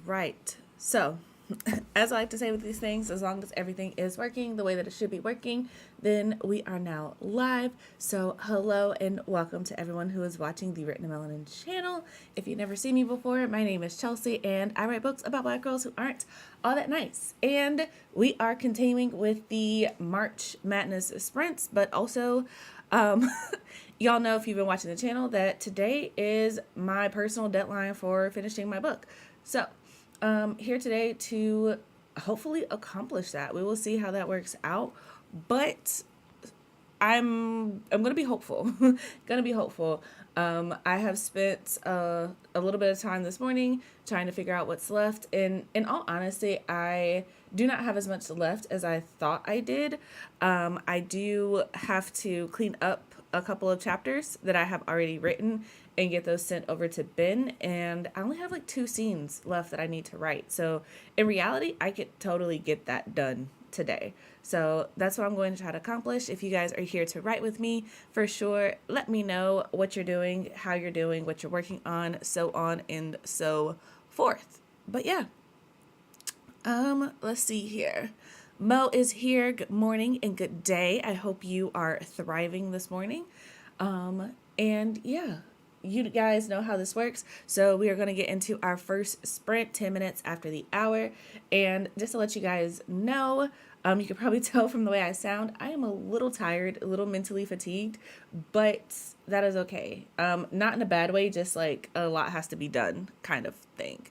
right. So, as I like to say with these things, as long as everything is working the way that it should be working, then we are now live. So, hello and welcome to everyone who is watching the Written in Melanin channel. If you've never seen me before, my name is Chelsea and I write books about black girls who aren't all that nice. And we are continuing with the March Madness sprints, but also, um, y'all know if you've been watching the channel that today is my personal deadline for finishing my book. So, here today to hopefully accomplish that. We will see how that works out, but I'm gonna be hopeful. Gonna be hopeful. I have spent a little bit of time this morning trying to figure out what's left. And in all honesty, I do not have as much left as I thought I did. I do have to clean up a couple of chapters that I have already written and get those sent over to Ben. And I only have like 2 scenes left that I need to write. So in reality, I could totally get that done today. So that's what I'm going to try to accomplish. If you guys are here to write with me, for sure, let me know what you're doing, how you're doing, what you're working on and so forth. But yeah, let's see here. Mo is here. Good morning and good day. I hope you are thriving this morning. And yeah, you guys know how this works. So we are going to get into our first sprint 10 minutes after the hour. And just to let you guys know, you can probably tell from the way I sound, I am a little tired, a little mentally fatigued, but that is okay. Not in a bad way, just like a lot has to be done kind of thing.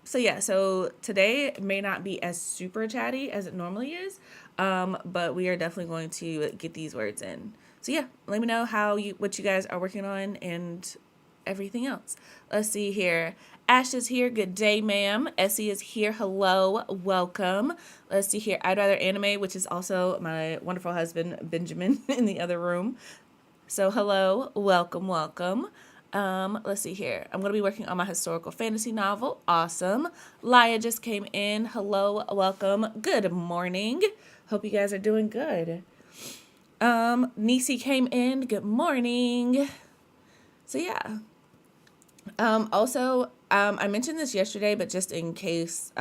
So yeah, so today may not be as super chatty as it normally is, but we are definitely going to get these words in. So yeah, let me know what you guys are working on and everything else. Let's see here. Ash is here. Good day, ma'am. Essie is here. Hello. Welcome. Let's see here. I'd Rather Anime, which is also my wonderful husband, Benjamin, in the other room. So hello. Welcome, welcome. Let's see here. I'm going to be working on my historical fantasy novel. Awesome. Laya just came in. Hello. Welcome. Good morning. Hope you guys are doing good. Nisi came in. Good morning. So yeah. I mentioned this yesterday, but just in case,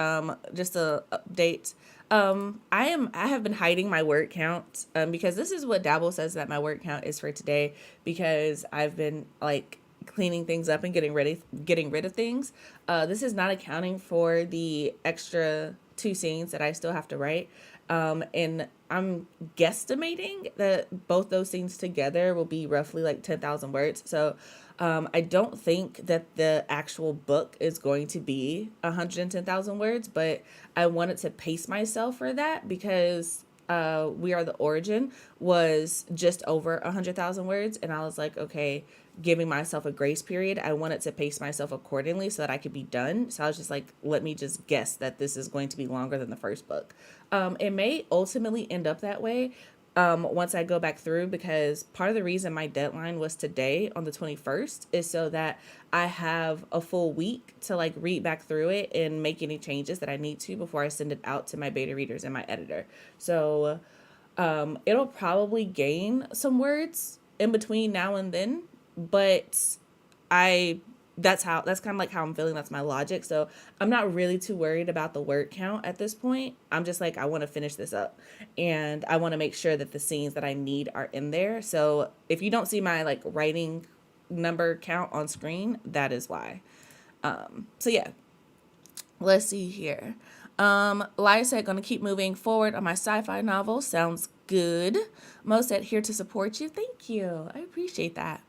just a update. I have been hiding my word count, because this is what Dabble says that my word count is for today, because I've been like cleaning things up and getting rid of things. This is not accounting for the extra 2 scenes that I still have to write. And I'm guesstimating that both those scenes together will be roughly like 10,000 words. So, I don't think that the actual book is going to be 110,000 words, but I wanted to pace myself for that because We Are the Origin was just over 100,000 words. And I was like, okay, giving myself a grace period. I wanted to pace myself accordingly so that I could be done. So I was just like, let me just guess that this is going to be longer than the first book. It may ultimately end up that way, once I go back through, because part of the reason my deadline was today on the 21st is so that I have a full week to like read back through it and make any changes that I need to before I send it out to my beta readers and my editor. So it'll probably gain some words in between now and then, but that's kind of like how I'm feeling. That's my logic. So I'm not really too worried about the word count at this point. I'm just like, I want to finish this up and I want to make sure that the scenes that I need are in there. So if you don't see my like writing number count on screen, that is why. So yeah, let's see here. Laya said, gonna keep moving forward on my sci-fi novel. Sounds good. Mo said, here to support you. Thank you. I appreciate that.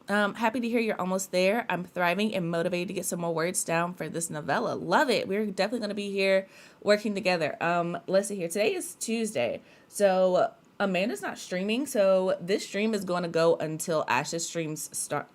Happy to hear you're almost there. I'm thriving and motivated to get some more words down for this novella. Love it. We're definitely going to be here working together. Let's see here. Today is Tuesday. So Amanda's not streaming. So this stream is going to go until Ash's stream starts,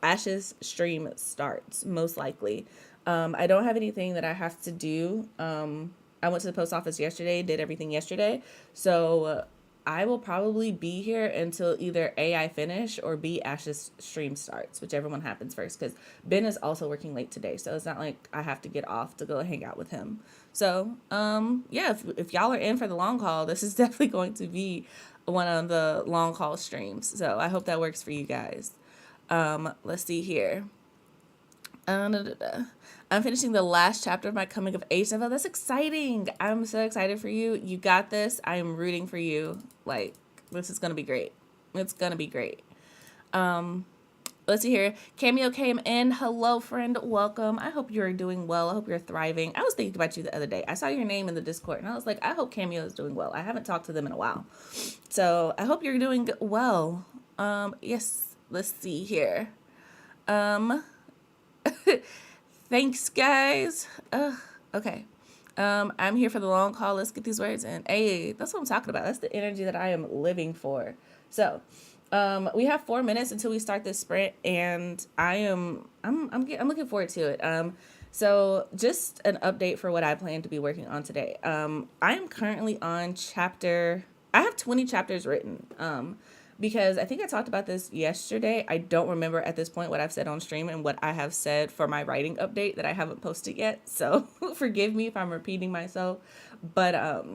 most likely. I don't have anything that I have to do. I went to the post office yesterday, did everything yesterday. So I will probably be here until either A, I finish, or B, Ash's stream starts, whichever one happens first, because Ben is also working late today, so it's not like I have to get off to go hang out with him. So, yeah, if y'all are in for the long haul, this is definitely going to be one of the long haul streams, so I hope that works for you guys. Let's see here. Da, da, da. I'm finishing the last chapter of my coming of age novel. That's exciting. I'm so excited for you. You got this. I am rooting for you. Like, this is gonna be great. It's gonna be great. Let's see here. Cameo came in. Hello, friend. Welcome. I hope you're doing well. I hope you're thriving. I was thinking about you the other day. I saw your name in the Discord, and I was like, I hope Cameo is doing well. I haven't talked to them in a while, so I hope you're doing well. Yes. Let's see here. Um, Thanks, guys. Okay. I'm here for the long haul. Let's get these words in. Hey, that's what I'm talking about. That's the energy that I am living for. So, we have 4 minutes until we start this sprint, and I'm looking forward to it. So just an update for what I plan to be working on today. I am currently on I have 20 chapters written. Because I think I talked about this yesterday. I don't remember at this point what I've said on stream and what I have said for my writing update that I haven't posted yet. So forgive me if I'm repeating myself. But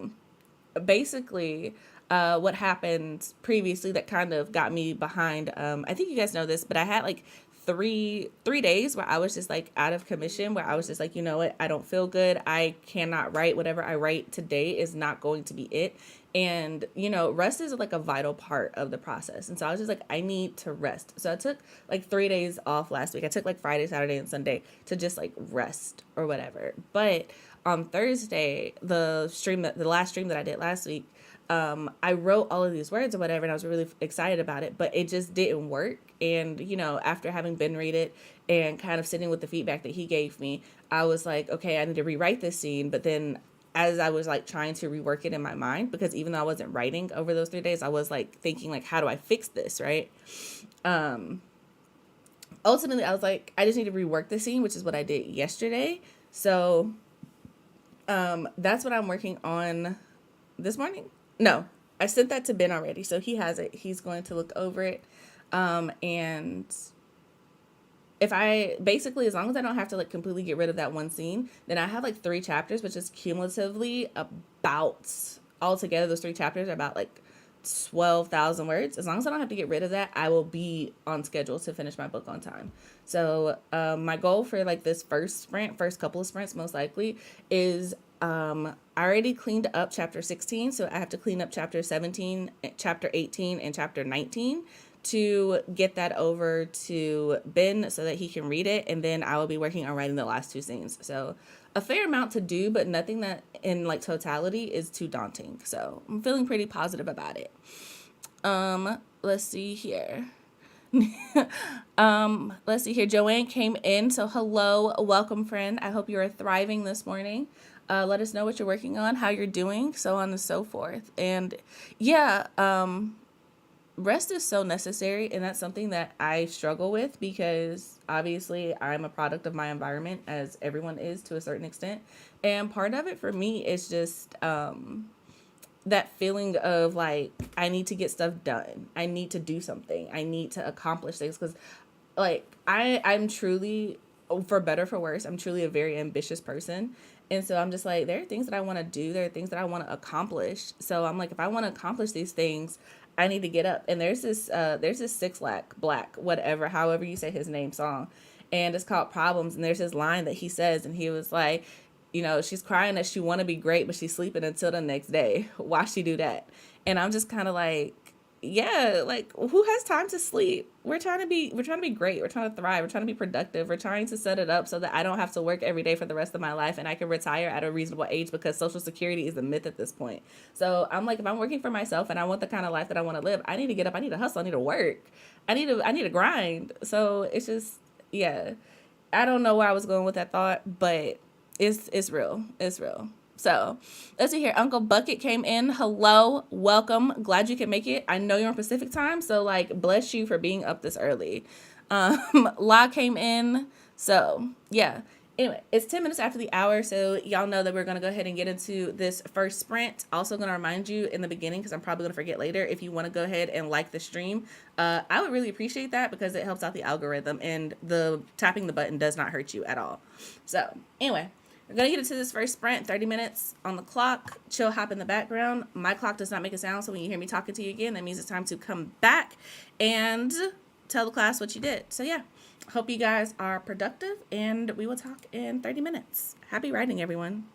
basically, what happened previously that kind of got me behind. I think you guys know this, but I had like three days where I was just like out of commission, where I was just like, you know what, I don't feel good. I cannot write. Whatever I write today is not going to be it. And, you know, rest is like a vital part of the process. And so I was just like, I need to rest. So I took like 3 days off last week. I took like Friday, Saturday, and Sunday to just like rest or whatever. But on Thursday, the last stream that I did last week, I wrote all of these words or whatever, and I was really excited about it, but it just didn't work. And, you know, after having been read it and kind of sitting with the feedback that he gave me, I was like, okay, I need to rewrite this scene. But then as I was like trying to rework it in my mind, because even though I wasn't writing over those 3 days, I was like thinking like, how do I fix this? Right. Ultimately, I was like, I just need to rework the scene, which is what I did yesterday. So, that's what I'm working on this morning. No, I sent that to Ben already. So he has it. He's going to look over it. And if I basically, as long as I don't have to like completely get rid of that one scene, then I have like 3 chapters, which is cumulatively about, altogether, those 3 chapters are about like 12,000 words. As long as I don't have to get rid of that, I will be on schedule to finish my book on time. So my goal for like this first couple of sprints most likely is I already cleaned up chapter 16, so I have to clean up chapter 17, chapter 18, and chapter 19 to get that over to Ben so that he can read it, and then I will be working on writing the last 2 scenes. So a fair amount to do, but nothing that in like totality is too daunting. So I'm feeling pretty positive about it. Let's see here. Let's see here. Joanne came in. So hello, welcome, friend. I hope you are thriving this morning. Let us know what you're working on, how you're doing, so on and so forth. And yeah, rest is so necessary, and that's something that I struggle with because obviously I'm a product of my environment, as everyone is to a certain extent. And part of it for me is just that feeling of like, I need to get stuff done. I need to do something. I need to accomplish things because like I'm truly, for better for worse, I'm truly a very ambitious person. And so I'm just like, there are things that I want to do. There are things that I want to accomplish. So I'm like, if I want to accomplish these things, I need to get up. And there's this Six Black, whatever, however you say his name, song. And it's called Problems. And there's this line that he says, and he was like, you know, she's crying that she want to be great, but she's sleeping until the next day. Why she do that? And I'm just kind of like, yeah, like who has time to sleep? We're trying to be great. We're trying to thrive. We're trying to be productive. We're trying to set it up so that I don't have to work every day for the rest of my life and I can retire at a reasonable age, because Social Security is a myth at this point. So I'm like, if I'm working for myself and I want the kind of life that I want to live, I need to get up. I need to hustle. I need to work. I need to grind. So it's just, yeah, I don't know where I was going with that thought, but it's real. It's real. So let's see here. Uncle Bucket came in. Hello, welcome. Glad you can make it. I know you're on Pacific time, so like bless you for being up this early. La came in. So yeah. Anyway, it's 10 minutes after the hour, so y'all know that we're going to go ahead and get into this first sprint. Also going to remind you in the beginning, because I'm probably going to forget later, if you want to go ahead and like the stream, I would really appreciate that because it helps out the algorithm, and the tapping the button does not hurt you at all. So anyway, we're going to get into this first sprint, 30 minutes on the clock. Chill hop in the background. My clock does not make a sound, so when you hear me talking to you again, that means it's time to come back and tell the class what you did. So yeah, Hope you guys are productive, and we will talk in 30 minutes. Happy writing, everyone.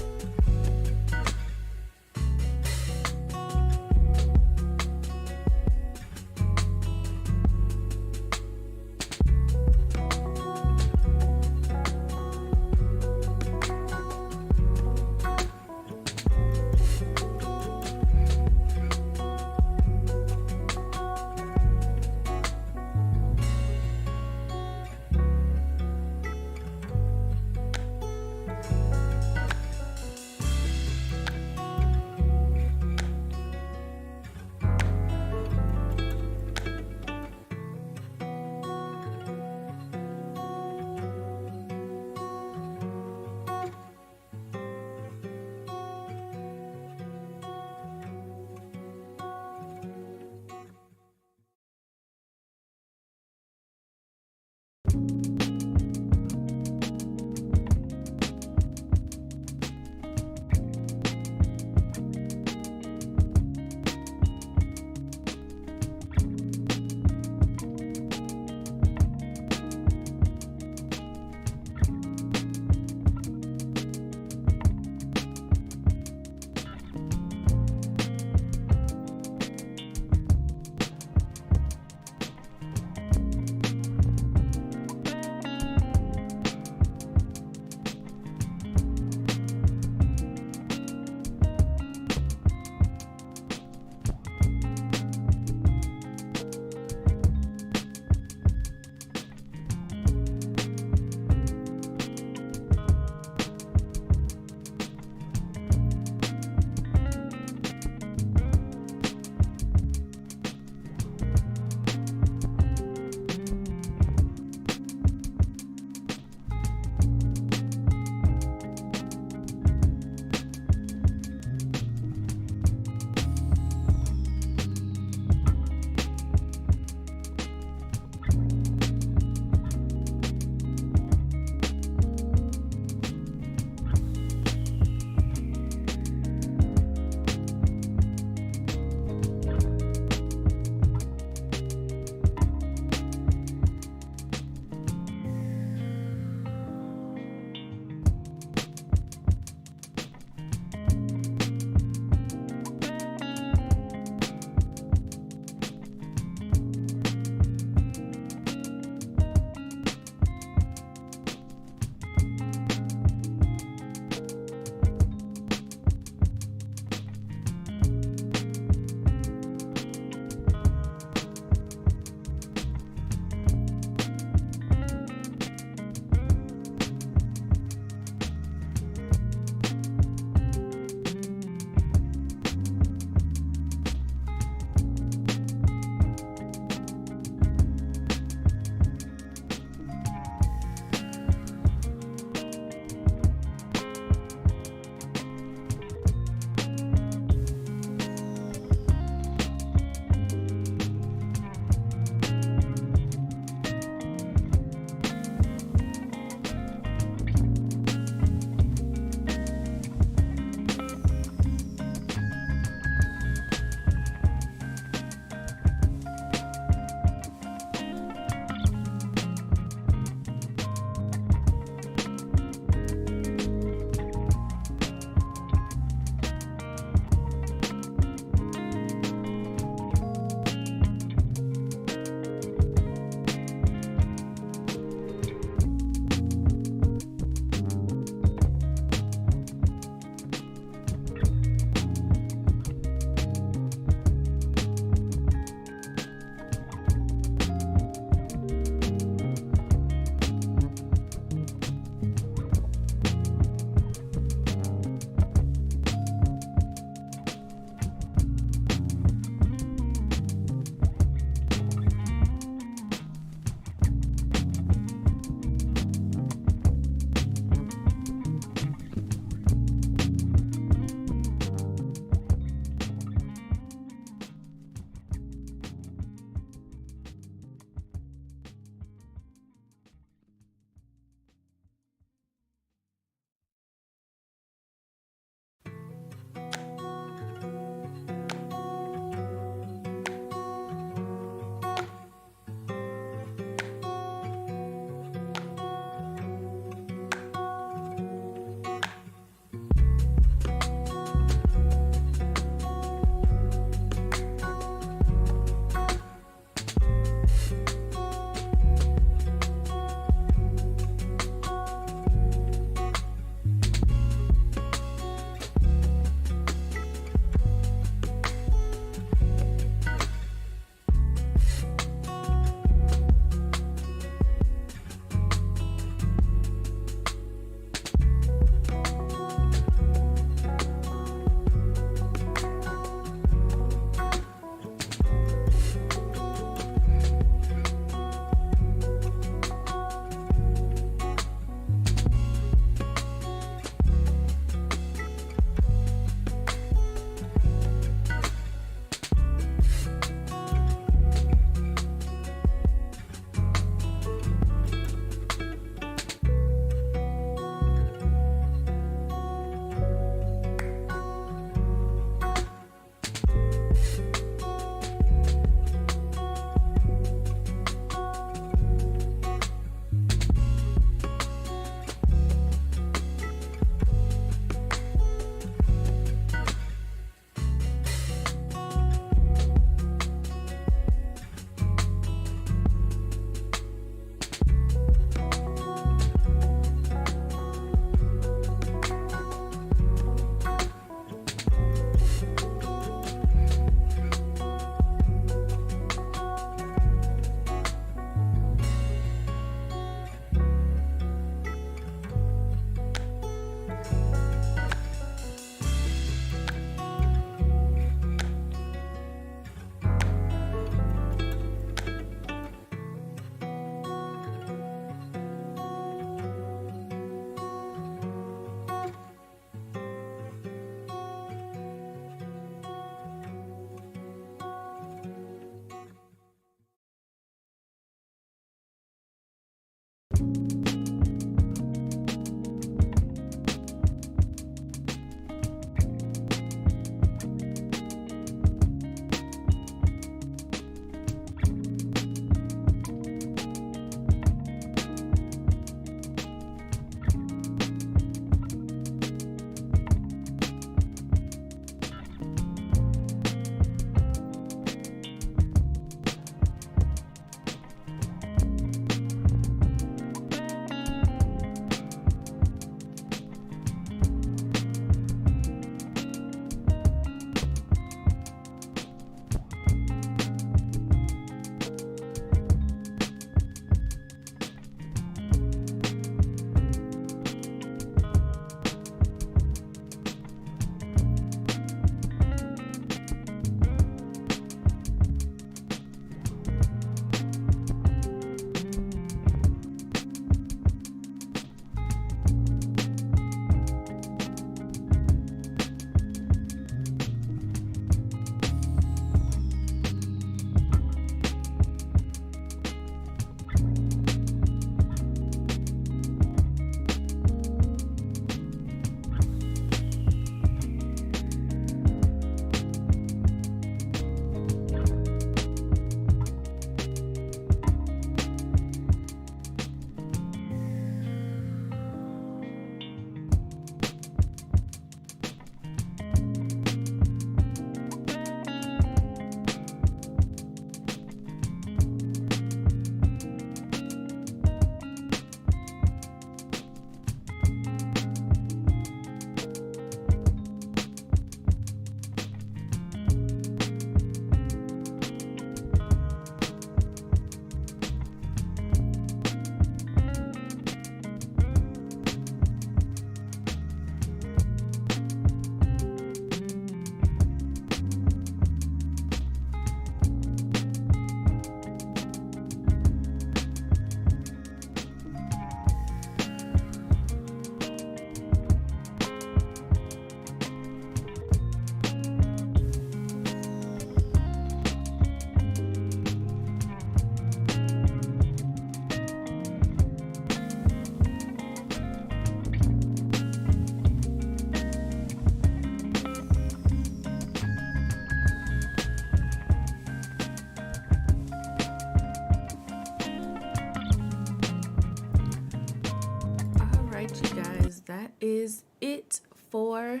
right, you guys, that is it for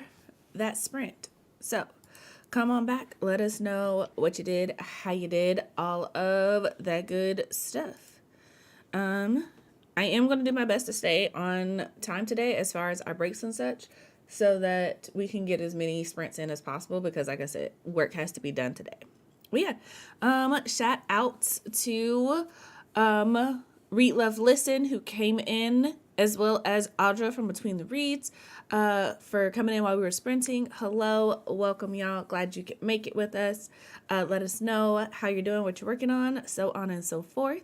that sprint. So come on back. Let us know what you did, how you did, all of that good stuff. I am going to do my best to stay on time today as far as our breaks and such, so that we can get as many sprints in as possible, because like I said, work has to be done today. But yeah, shout out to Read Love Listen, who came in, as well as Audra from Between the Reads, for coming in while we were sprinting. Hello, welcome y'all. Glad you could make it with us. Let us know how you're doing, what you're working on, so on and so forth.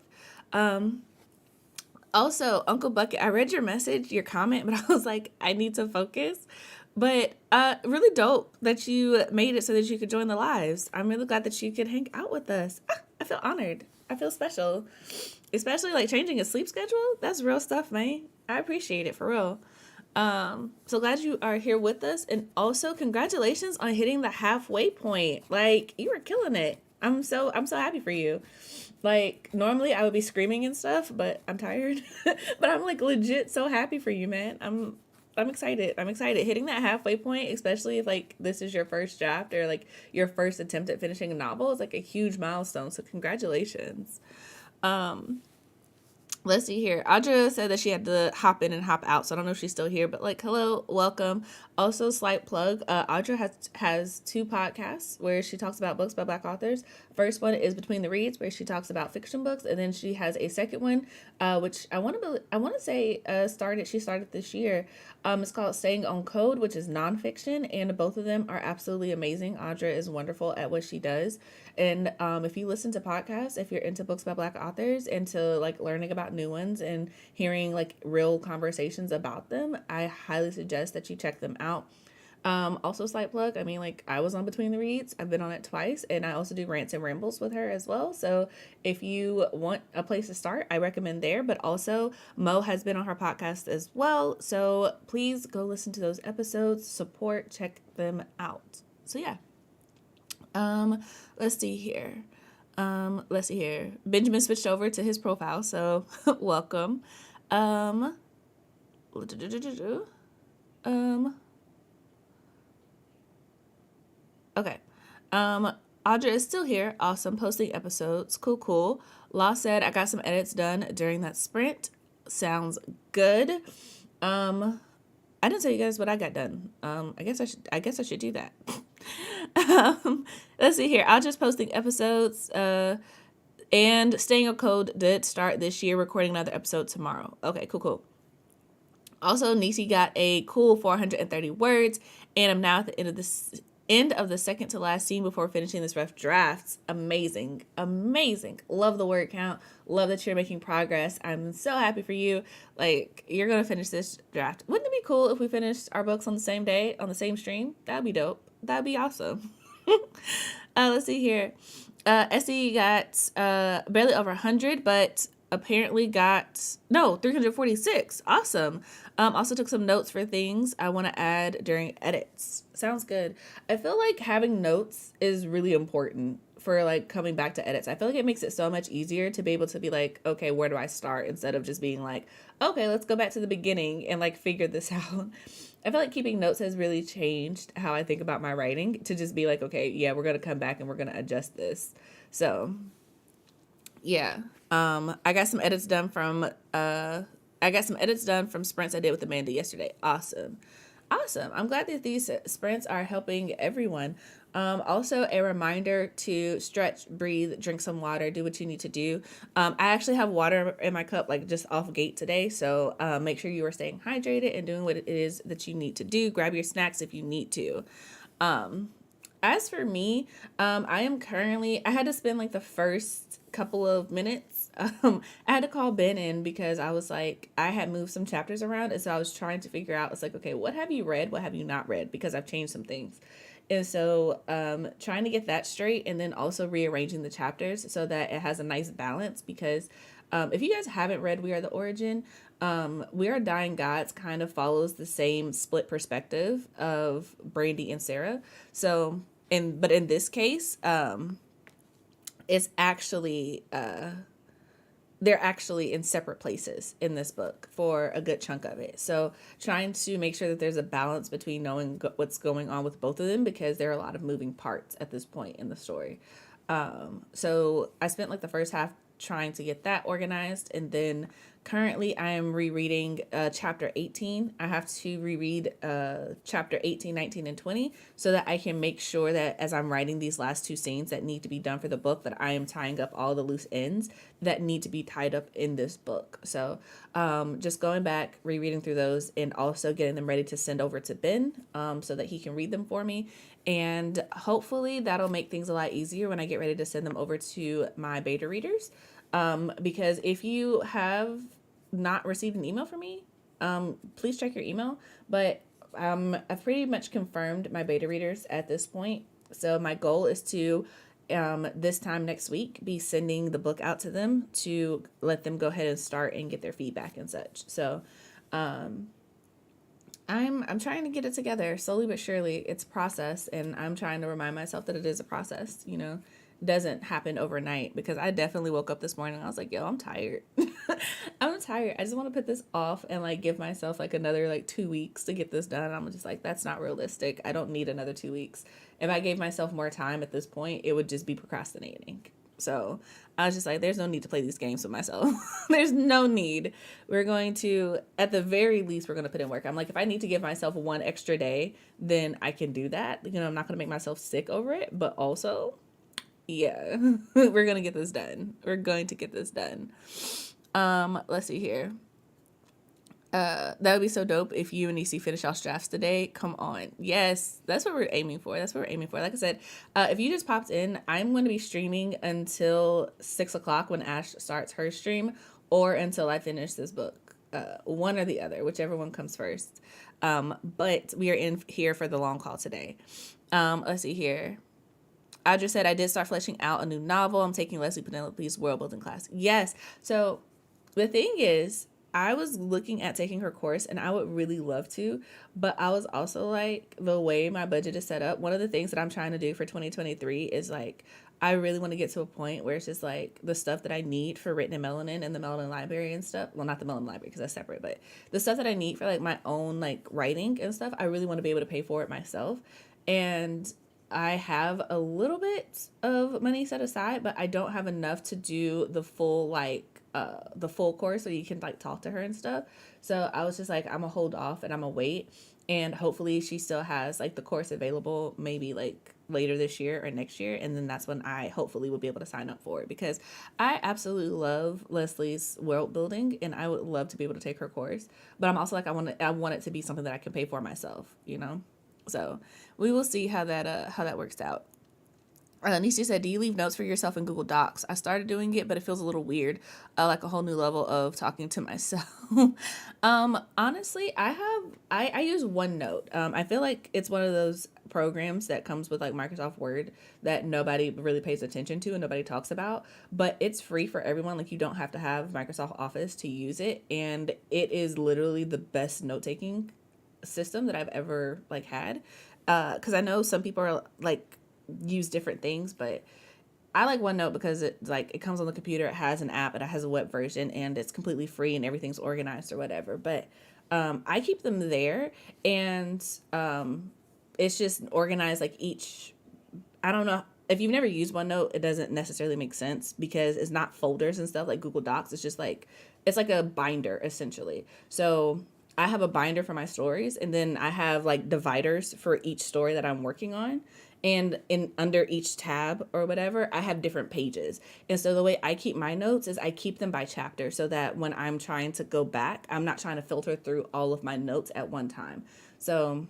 Also, Uncle Bucket, I read your message, your comment, but I was like, I need to focus. But really dope that you made it so that you could join the lives. I'm really glad that you could hang out with us. I feel honored. I feel special. Especially like changing a sleep schedule. That's real stuff, man. I appreciate it for real. So glad you are here with us. And also congratulations on hitting the halfway point. Like, you were killing it. I'm so happy for you. Like, normally I would be screaming and stuff, but I'm tired. But I'm like legit so happy for you, man. I'm excited. I'm excited. Hitting that halfway point, especially if like this is your first draft or like your first attempt at finishing a novel, is like a huge milestone. So congratulations. Let's see here. Audra said that she had to hop in and hop out, so I don't know if she's still here, but like, hello, welcome. Also, slight plug, Audra has two podcasts where she talks about books by Black authors. First one is Between the Reads, where she talks about fiction books, and then she has a second one, which I want to say she started this year. It's called Staying on Code, which is nonfiction, and both of them are absolutely amazing. Audra is wonderful at what she does. And if you listen to podcasts, if you're into books by Black authors, into like learning about new ones and hearing like real conversations about them, I highly suggest that you check them out. Also slight plug. I mean, like I was on Between the Reads. I've been on it twice, and I also do rants and rambles with her as well. So if you want a place to start, I recommend there. But also Mo has been on her podcast as well. So please go listen to those episodes, support, check them out. So yeah. Um, let's see here. Let's see here. Benjamin switched over to his profile, so welcome. Um, um, okay. Audra is still here. Awesome. Posting episodes. Cool, cool. Law said I got some edits done during that sprint. Sounds good. I didn't tell you guys what I got done. I guess I should do that. Let's see here. I'll just posting episodes. And Staying a Code did start this year, recording another episode tomorrow. Okay, cool, cool. Also, Nisi got a cool 430 words, and I'm now at the end of the second to last scene before finishing this rough draft. Amazing. Amazing. Love the word count. Love that you're making progress. I'm so happy for you. Like, you're going to finish this draft. Wouldn't it be cool if we finished our books on the same day, on the same stream? That'd be dope. That'd be awesome. Let's see here. Essie got barely over 100, but apparently got 346. Awesome. Also took some notes for things I want to add during edits. Sounds good. I feel like having notes is really important for like coming back to edits. I feel like it makes it so much easier to be able to be like, okay, where do I start, instead of just being like, okay, let's go back to the beginning and like figure this out. I feel like keeping notes has really changed how I think about my writing, to just be like, okay, yeah, we're going to come back and we're going to adjust this. So yeah. I got some edits done from sprints I did with Amanda yesterday. Awesome. I'm glad that these sprints are helping everyone. Also a reminder to stretch, breathe, drink some water, do what you need to do. I actually have water in my cup, like just off gate today. So make sure you are staying hydrated and doing what it is that you need to do. Grab your snacks if you need to. As for me, I had to spend like the first couple of minutes. I had to call Ben in because I was like, I had moved some chapters around. And so I was trying to figure out, it's like, okay, what have you read? What have you not read? Because I've changed some things. And so trying to get that straight, and then also rearranging the chapters so that it has a nice balance. Because if you guys haven't read We Are the Origin, We Are Dying Gods kind of follows the same split perspective of Brandy and Sarah. So, but in this case, it's actually they're actually in separate places in this book for a good chunk of it. So trying to make sure that there's a balance between knowing what's going on with both of them, because there are a lot of moving parts at this point in the story. So I spent like the first half trying to get that organized, and then currently I am rereading chapter 18. I have to reread chapter 18, 19, and 20 so that I can make sure that as I'm writing these last two scenes that need to be done for the book, that I am tying up all the loose ends that need to be tied up in this book. So just going back, rereading through those, and also getting them ready to send over to Ben so that he can read them for me. And hopefully that'll make things a lot easier when I get ready to send them over to my beta readers. Because if you have not received an email from me, please check your email. But I've pretty much confirmed my beta readers at this point. So my goal is to, this time next week, be sending the book out to them to let them go ahead and start and get their feedback and such. So I'm trying to get it together slowly but surely. It's a process, and I'm trying to remind myself that it is a process, doesn't happen overnight, because I definitely woke up this morning and I was like, yo, I'm tired. I'm tired. I just want to put this off and like give myself like another like 2 weeks to get this done. I'm just like, that's not realistic. I don't need another 2 weeks. If I gave myself more time at this point, it would just be procrastinating. So I was just like, there's no need to play these games with myself. There's no need. We're going to, at the very least, we're going to put in work. I'm like, if I need to give myself one extra day, then I can do that. I'm not going to make myself sick over it, but also, yeah, we're going to get this done. We're going to get this done. Let's see here. That would be so dope if you and EC finish y'all's drafts today. Come on. Yes, that's what we're aiming for. Like I said, if you just popped in, I'm going to be streaming until 6 o'clock when Ash starts her stream, or until I finish this book. One or the other, whichever one comes first. But we are in here for the long haul today. Let's see here. I just said I did start fleshing out a new novel. I'm taking Leslie Penelope's world building class. Yes. So the thing is, I was looking at taking her course and I would really love to, but I was also like, the way my budget is set up, one of the things that I'm trying to do for 2023 is like, I really want to get to a point where it's just like the stuff that I need for written in Melanin and the Melanin library and stuff. Well, not the Melanin library because that's separate, but the stuff that I need for like my own like writing and stuff, I really want to be able to pay for it myself. And I have a little bit of money set aside, but I don't have enough to do the full course so you can like talk to her and stuff. So I was just like, I'm gonna hold off and I'm gonna wait, and hopefully she still has like the course available maybe like later this year or next year, and then that's when I hopefully will be able to sign up for it, because I absolutely love Leslie's world building and I would love to be able to take her course, but I'm also like, I want it to be something that I can pay for myself, you know. So we will see how that works out. Nisha said, do you leave notes for yourself in Google Docs? I started doing it, but it feels a little weird, like a whole new level of talking to myself. Honestly, I use OneNote. I feel like it's one of those programs that comes with like Microsoft Word that nobody really pays attention to and nobody talks about, but it's free for everyone. Like, you don't have to have Microsoft Office to use it, and it is literally the best note-taking system that I've ever like had. Because I know some people are like use different things, but I like OneNote because it comes on the computer, it has an app, it has a web version, and it's completely free and everything's organized or whatever. But I keep them there, and it's just organized like each. I don't know. If you've never used OneNote, it doesn't necessarily make sense because it's not folders and stuff like Google Docs. It's just like, it's like a binder essentially. So I have a binder for my stories, and then I have like dividers for each story that I'm working on. And in under each tab or whatever, I have different pages. And so the way I keep my notes is I keep them by chapter, so that when I'm trying to go back, I'm not trying to filter through all of my notes at one time. So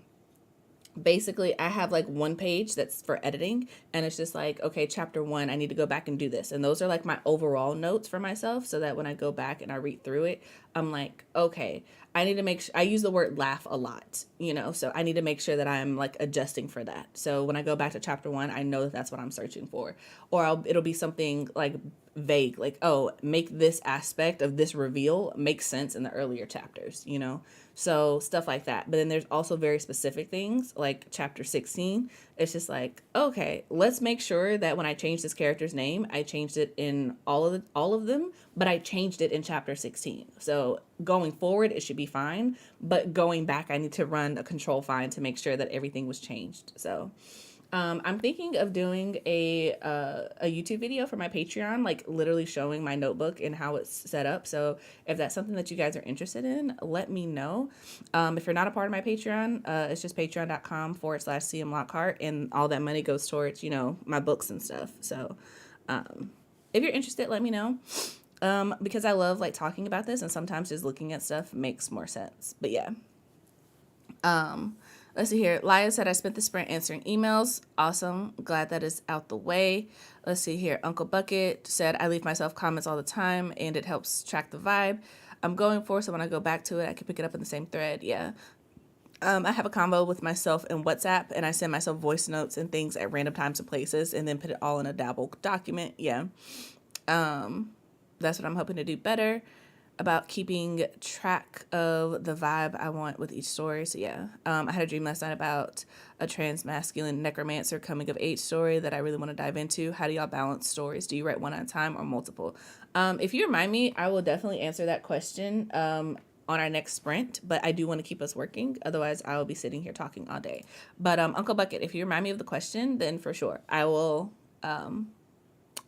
basically I have like one page that's for editing, and it's just like, okay, chapter 1, I need to go back and do this, and those are like my overall notes for myself, so that when I go back and I read through it, I'm like, okay, I need to make sure. I use the word laugh a lot, you know, so I need to make sure that I'm like adjusting for that, so when I go back to chapter 1, I know that that's what I'm searching for. Or it'll be something like vague, like, oh, make this aspect of this reveal make sense in the earlier chapters, you know. So stuff like that. But then there's also very specific things like chapter 16. It's just like, okay, let's make sure that when I change this character's name, I changed it in all of them, but I changed it in chapter 16. So going forward, it should be fine. But going back, I need to run a control find to make sure that everything was changed. So I'm thinking of doing a YouTube video for my Patreon, like literally showing my notebook and how it's set up. So if that's something that you guys are interested in, let me know. If you're not a part of my Patreon, it's just patreon.com/CM Lockhart, and all that money goes towards, you know, my books and stuff. So if you're interested, let me know. Because I love like talking about this, and sometimes just looking at stuff makes more sense. But yeah. Let's see here. Laya said, I spent the sprint answering emails. Awesome. Glad that is out the way. Let's see here. Uncle Bucket said, I leave myself comments all the time and it helps track the vibe I'm going for. So when I go back to it, I can pick it up in the same thread. Yeah. I have a combo with myself in WhatsApp, and I send myself voice notes and things at random times and places, and then put it all in a Dabble document. Yeah. That's what I'm hoping to do better about keeping track of the vibe I want with each story. So yeah, I had a dream last night about a trans-masculine necromancer coming of age story that I really want to dive into. How do y'all balance stories? Do you write one at a time or multiple? If you remind me, I will definitely answer that question on our next sprint, but I do want to keep us working. Otherwise, I will be sitting here talking all day. But Uncle Bucket, if you remind me of the question, then for sure, I will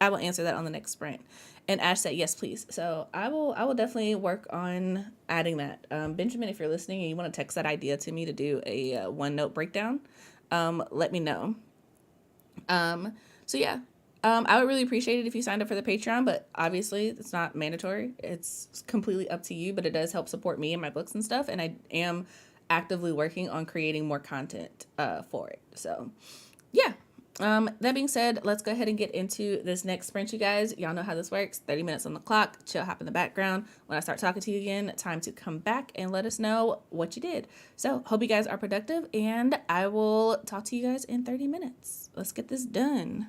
answer that on the next sprint. And Ash said, yes, please. So I will definitely work on adding that. Benjamin, if you're listening and you want to text that idea to me to do a OneNote breakdown, let me know. So yeah, I would really appreciate it if you signed up for the Patreon, but obviously it's not mandatory. It's completely up to you, but it does help support me and my books and stuff. And I am actively working on creating more content for it. So yeah. That being said, let's go ahead and get into this next sprint, you guys. Y'all know how this works. 30 minutes on the clock, chill, hop in the background. When I start talking to you again, time to come back and let us know what you did. So hope you guys are productive, and I will talk to you guys in 30 minutes. Let's get this done.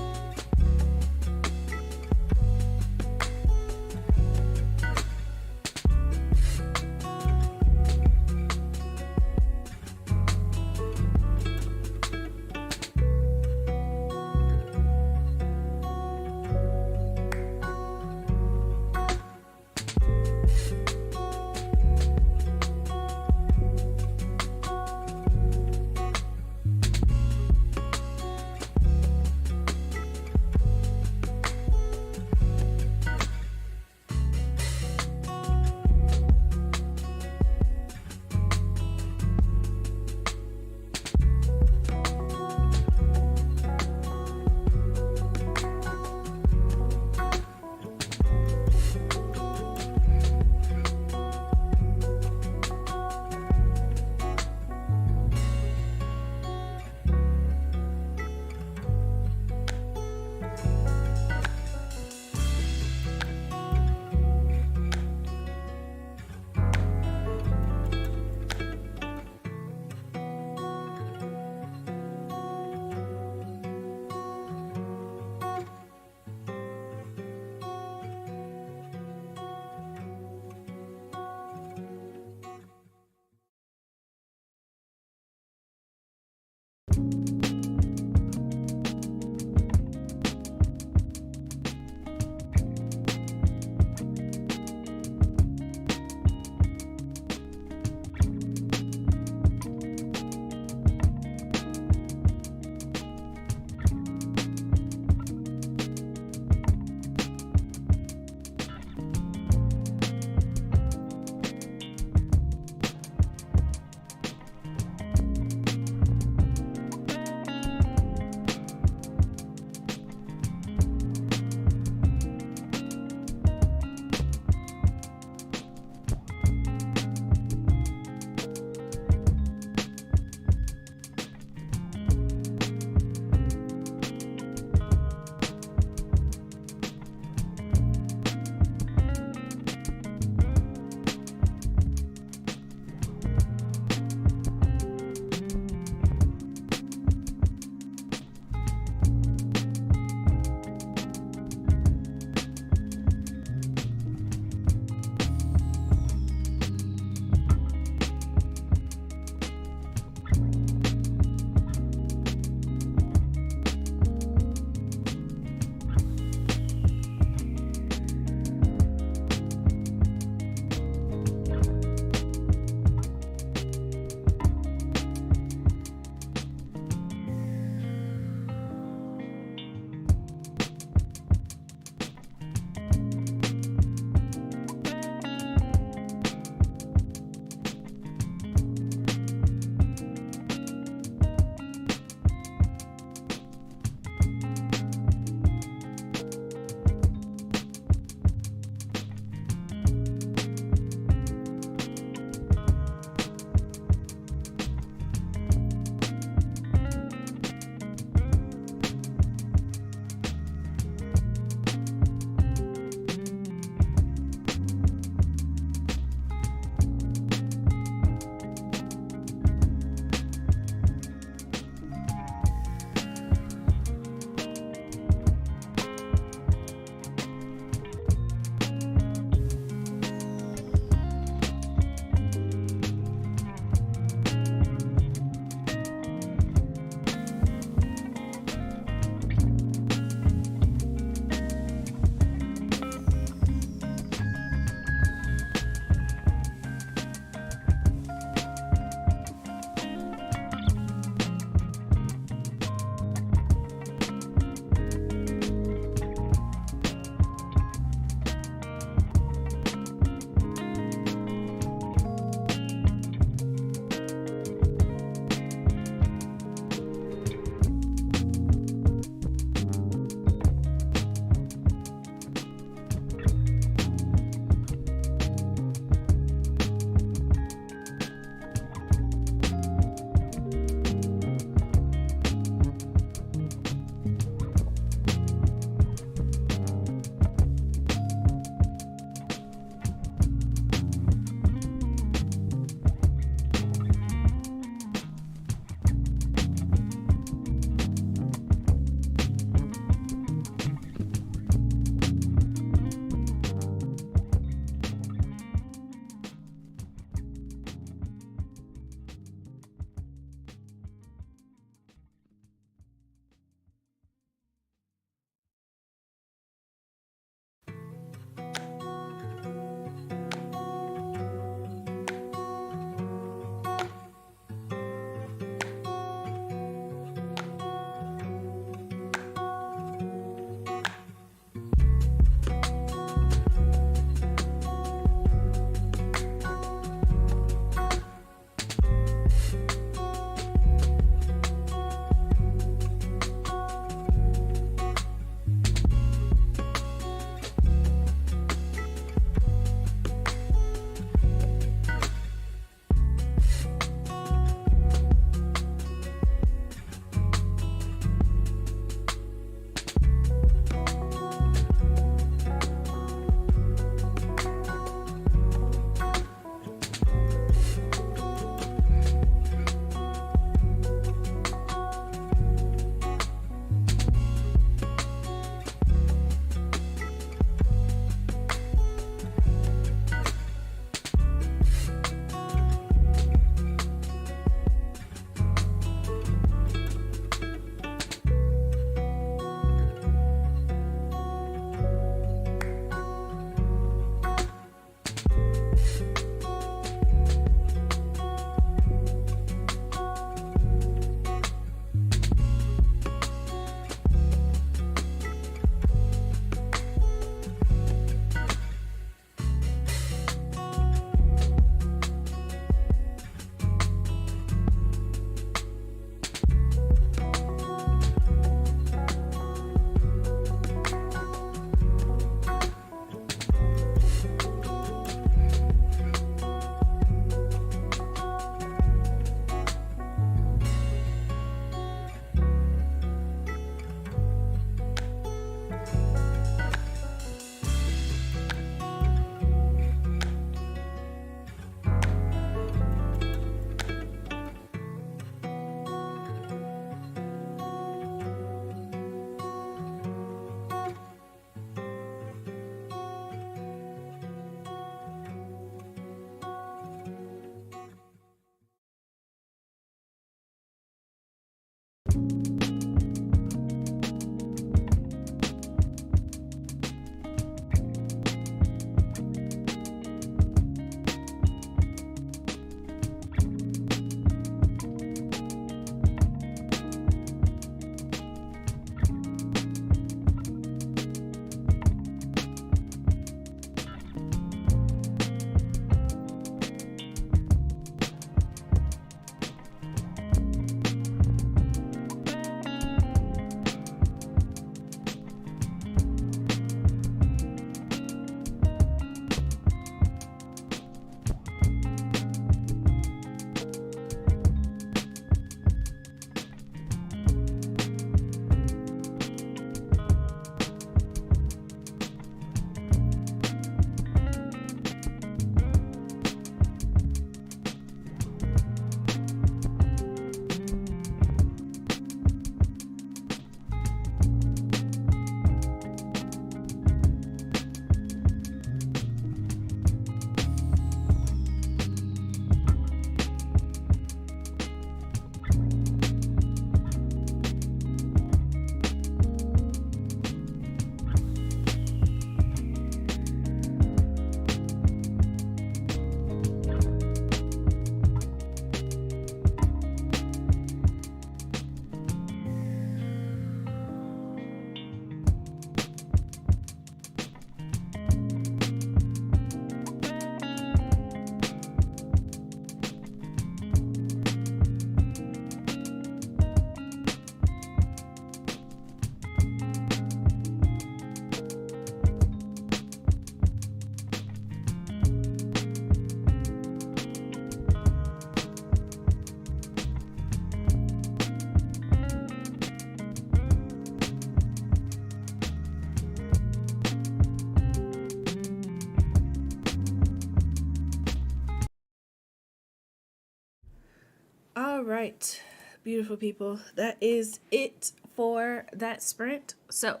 All right, beautiful people. That is it for that sprint. So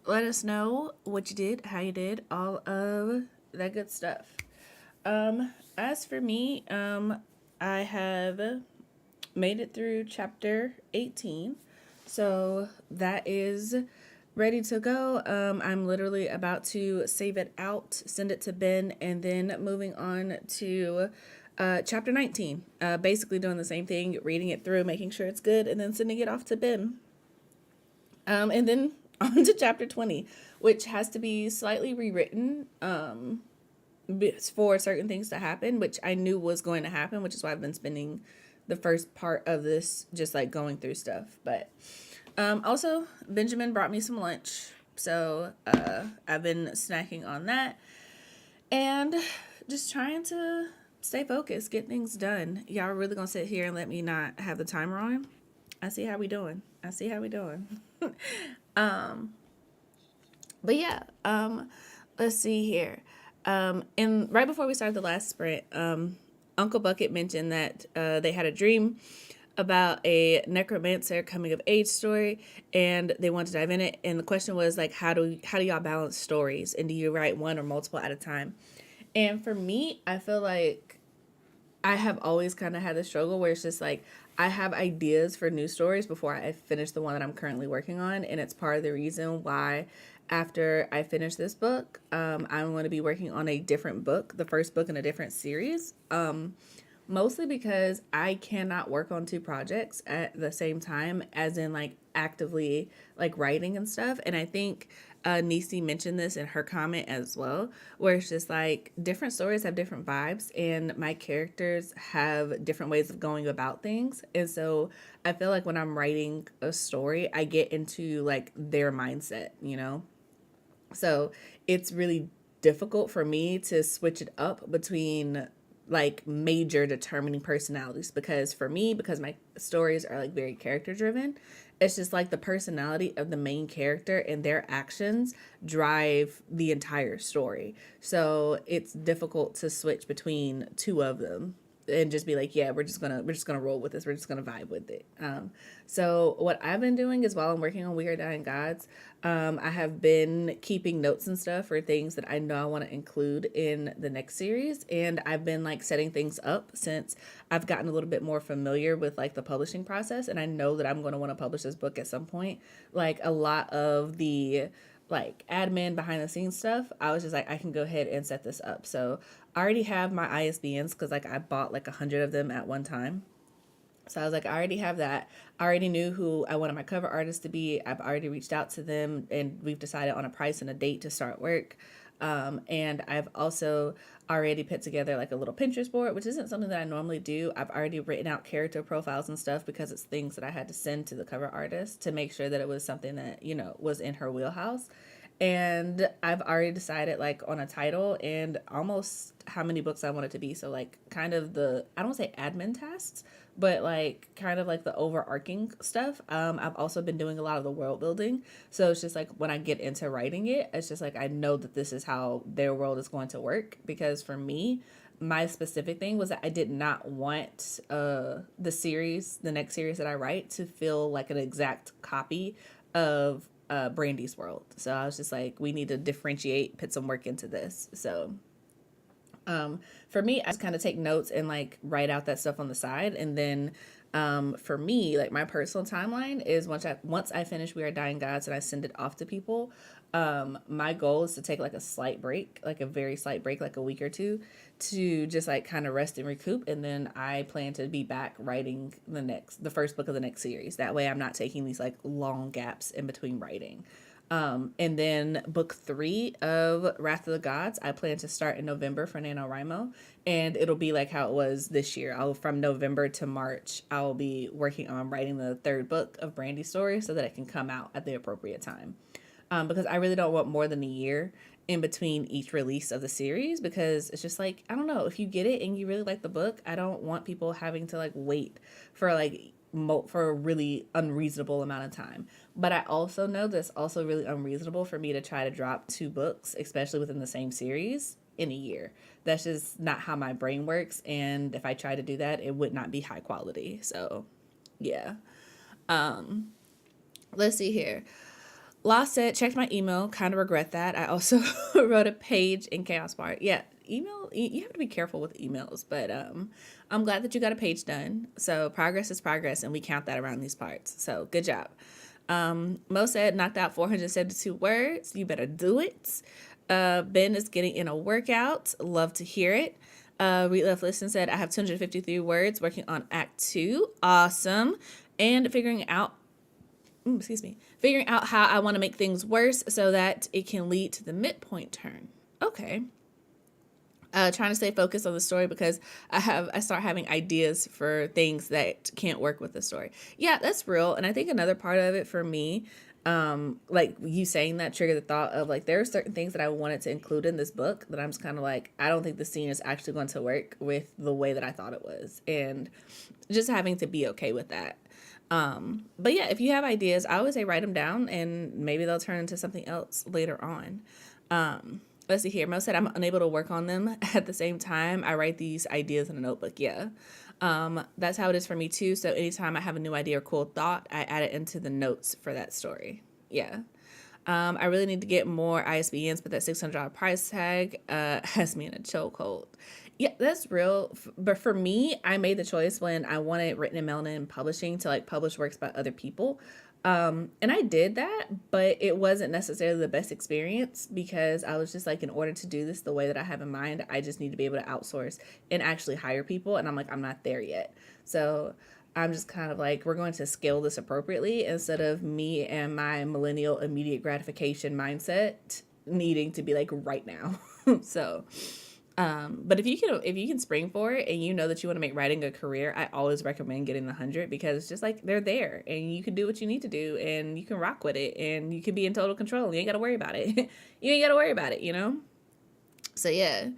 let us know what you did, how you did, all of that good stuff. As for me, I have made it through chapter 18. So that is ready to go. I'm literally about to save it out, send it to Ben, and then moving on to chapter 19. Basically doing the same thing, reading it through, making sure it's good, and then sending it off to Ben. And then on to chapter 20, which has to be slightly rewritten for certain things to happen, which I knew was going to happen, which is why I've been spending the first part of this just like going through stuff. But also, Benjamin brought me some lunch. So I've been snacking on that and just trying to stay focused, get things done. Y'all are really going to sit here and let me not have the timer on? I see how we doing. But yeah, let's see here. And right before we started the last sprint, Uncle Bucket mentioned that they had a dream about a necromancer coming of age story, and they wanted to dive in it. And the question was like, how do y'all balance stories, and do you write one or multiple at a time? And for me, I feel like I have always kind of had this struggle where it's just like I have ideas for new stories before I finish the one that I'm currently working on, and it's part of the reason why after I finish this book, I'm going to be working on a different book, the first book in a different series. Mostly because I cannot work on two projects at the same time, as in like actively like writing and stuff. And I think Nisi mentioned this in her comment as well, where it's just like different stories have different vibes, and my characters have different ways of going about things. And so I feel like when I'm writing a story, I get into like their mindset, you know? So it's really difficult for me to switch it up between like major determining personalities, because for me, because my stories are like very character driven, it's just like the personality of the main character and their actions drive the entire story. So it's difficult to switch between two of them and just be like, yeah, we're just gonna roll with this, we're just gonna vibe with it. So what I've been doing is, while I'm working on We Are Dying Gods, I have been keeping notes and stuff for things that I know I want to include in the next series, and I've been like setting things up since I've gotten a little bit more familiar with like the publishing process, and I know that I'm going to want to publish this book at some point. Like a lot of the like admin behind the scenes stuff, I was just like, I can go ahead and set this up. So I already have my ISBNs because like I bought like 100 of them at one time. So I was like, I already have that. I already knew who I wanted my cover artist to be. I've already reached out to them, and we've decided on a price and a date to start work. And I've also already put together like a little Pinterest board, which isn't something that I normally do. I've already written out character profiles and stuff because it's things that I had to send to the cover artist to make sure that it was something that, you know, was in her wheelhouse. And I've already decided like on a title and almost how many books I want it to be. So like kind of the, I don't say admin tasks, but like kind of like the overarching stuff. I've also been doing a lot of the world building. So it's just like when I get into writing it, it's just like I know that this is how their world is going to work. Because for me, my specific thing was that I did not want the next series that I write, to feel like an exact copy of Brandy's world. So I was just like, we need to differentiate, put some work into this. So for me, I just kind of take notes and like write out that stuff on the side. And then for me, like my personal timeline is once I finish We Are Dying Gods and I send it off to people, my goal is to take like a slight break, like a very slight break, like a week or two, to just like kind of rest and recoup. And then I plan to be back writing the first book of the next series. That way I'm not taking these like long gaps in between writing. And then book 3 of Wrath of the Gods, I plan to start in November for NaNoWriMo. And it'll be like how it was this year. From November to March, I'll be working on writing the third book of Brandy's story so that it can come out at the appropriate time. Because I really don't want more than a year in between each release of the series, because it's just like, I don't know, if you get it and you really like the book, I don't want people having to like wait for like for a really unreasonable amount of time. But I also know that's also really unreasonable for me to try to drop 2 books, especially within the same series, in a year. That's just not how my brain works. And if I try to do that, it would not be high quality. So, yeah. Let's see here. Law said, checked my email. Kind of regret that. I also wrote a page in Chaos Bar. Yeah, email. You have to be careful with emails, but I'm glad that you got a page done. So progress is progress, and we count that around these parts. So good job. Mo said, knocked out 472 words. You better do it. Ben is getting in a workout. Love to hear it. Read Left Listen said, I have 253 words working on Act 2. Awesome. And figuring out how I want to make things worse so that it can lead to the midpoint turn. Okay. Trying to stay focused on the story because I start having ideas for things that can't work with the story. Yeah, that's real. And I think another part of it for me, like you saying that triggered the thought of like there are certain things that I wanted to include in this book that I'm just kind of like, I don't think the scene is actually going to work with the way that I thought it was, and just having to be okay with that. But yeah, if you have ideas, I always say write them down and maybe they'll turn into something else later on. Let's see here. Mo said I'm unable to work on them at the same time. I write these ideas in a notebook. Yeah. That's how it is for me too. So anytime I have a new idea or cool thought, I add it into the notes for that story. Yeah. I really need to get more ISBNs, but that $600 price tag has me in a chokehold. Yeah, that's real. But for me, I made the choice when I wanted written in Melanin publishing to like publish works by other people. And I did that, but it wasn't necessarily the best experience because I was just like, in order to do this the way that I have in mind, I just need to be able to outsource and actually hire people. And I'm like, I'm not there yet. So I'm just kind of like, we're going to scale this appropriately instead of me and my millennial immediate gratification mindset needing to be like right now. So, but if you can spring for it and you know that you want to make writing a career, I always recommend getting the 100 because it's just like they're there and you can do what you need to do and you can rock with it and you can be in total control. You ain't got to worry about it. You ain't got to worry about it, you know? So yeah.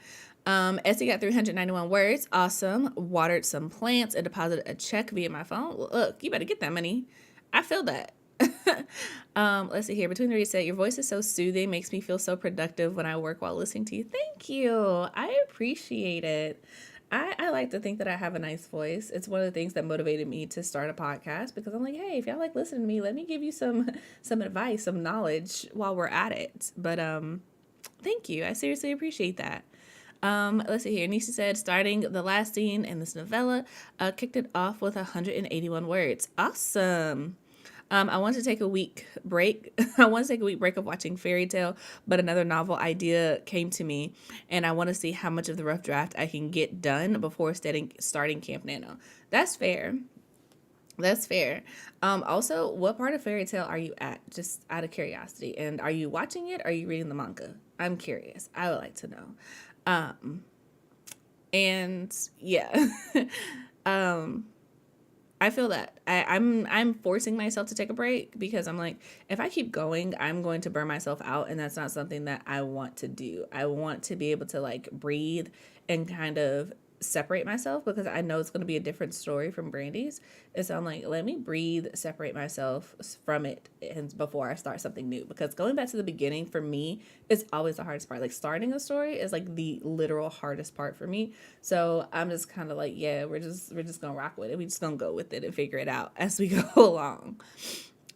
Essie got 391 words. Awesome. Watered some plants and deposited a check via my phone. Well, look, you better get that money. I feel that. Let's see here. Between the reset, your voice is so soothing, makes me feel so productive when I work while listening to you. Thank you. I appreciate it. I like to think that I have a nice voice. It's one of the things that motivated me to start a podcast because I'm like, hey, if y'all like listening to me, let me give you some advice, some knowledge while we're at it. But thank you. I seriously appreciate that. Let's see here. Nisa said, starting the last scene in this novella, kicked it off with 181 words. Awesome. I want to take a week break. I want to take a week break of watching Fairy Tale, but another novel idea came to me, and I want to see how much of the rough draft I can get done before starting Camp NaNo. That's fair. That's fair. Also, what part of Fairy Tale are you at? Just out of curiosity. And are you watching it? Or are you reading the manga? I'm curious. I would like to know. And yeah. I feel that I'm forcing myself to take a break because I'm like, if I keep going, I'm going to burn myself out, and that's not something that I want to do. I want to be able to like breathe and kind of separate myself because I know it's going to be a different story from Brandy's. And so I'm like, let me breathe, separate myself from it and before I start something new, because going back to the beginning for me is always the hardest part. Like starting a story is like the literal hardest part for me. So I'm just kind of like, yeah, we're just gonna rock with it. We just gonna go with it and figure it out as we go along.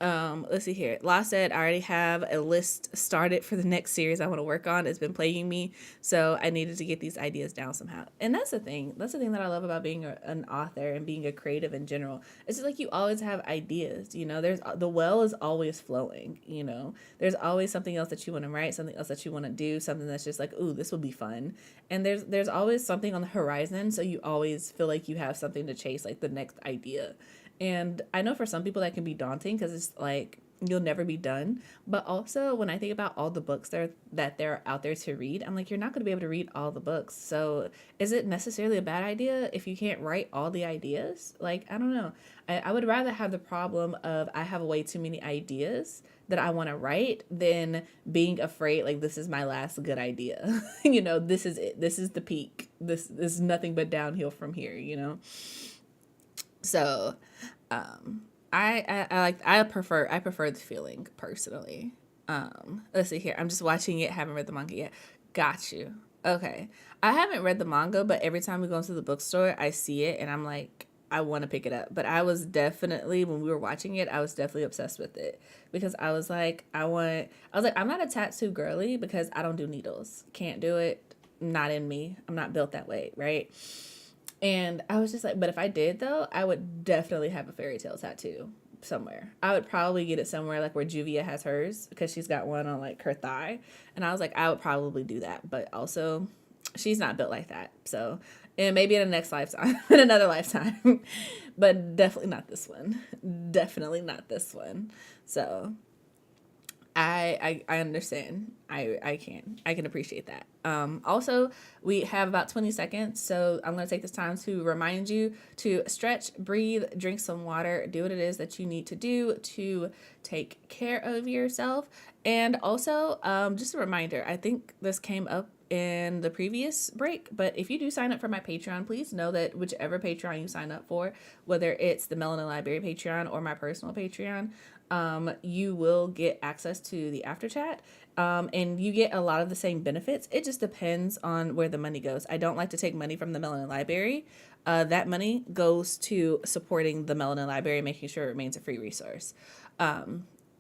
Let's see here. La said, I already have a list started for the next series I want to work on. It's been plaguing me, so I needed to get these ideas down somehow. And that's the thing. That's the thing that I love about being an author and being a creative in general. It's just like you always have ideas. You know, there's the well is always flowing. You know, there's always something else that you want to write, something else that you want to do, something that's just like, ooh, this would be fun. And there's always something on the horizon, so you always feel like you have something to chase, like the next idea. And I know for some people that can be daunting because it's like you'll never be done. But also when I think about all the books that they're out there to read, I'm like, you're not going to be able to read all the books. So is it necessarily a bad idea if you can't write all the ideas? Like, I don't know. I would rather have the problem of I have way too many ideas that I want to write than being afraid like this is my last good idea. You know, this is it. This is the peak. This is nothing but downhill from here, you know? So, I prefer the feeling personally. Let's see here. I'm just watching it. Haven't read the manga yet. Got you. Okay. I haven't read the manga, but every time we go into the bookstore, I see it and I'm like, I want to pick it up. But I was definitely, when we were watching it, I was definitely obsessed with it because I'm not a tattoo girly because I don't do needles. Can't do it. Not in me. I'm not built that way, right? And I was just like, but if I did though, I would definitely have a fairy tale tattoo somewhere. I would probably get it somewhere like where Juvia has hers because she's got one on like her thigh. And I was like, I would probably do that. But also, she's not built like that. So, and maybe in the next lifetime, in another lifetime, but definitely not this one. Definitely not this one. So, I understand. I can appreciate that. Also, we have about 20 seconds, so I'm going to take this time to remind you to stretch, breathe, drink some water, do what it is that you need to do to take care of yourself. And also, just a reminder, I think this came up in the previous break, but if you do sign up for my Patreon, please know that whichever Patreon you sign up for, whether it's the Melanin Library Patreon or my personal Patreon, you will get access to the after chat, and you get a lot of the same benefits. It just depends on where the money goes. I don't like to take money from the Melanin Library. That money goes to supporting the Melanin Library, making sure it remains a free resource.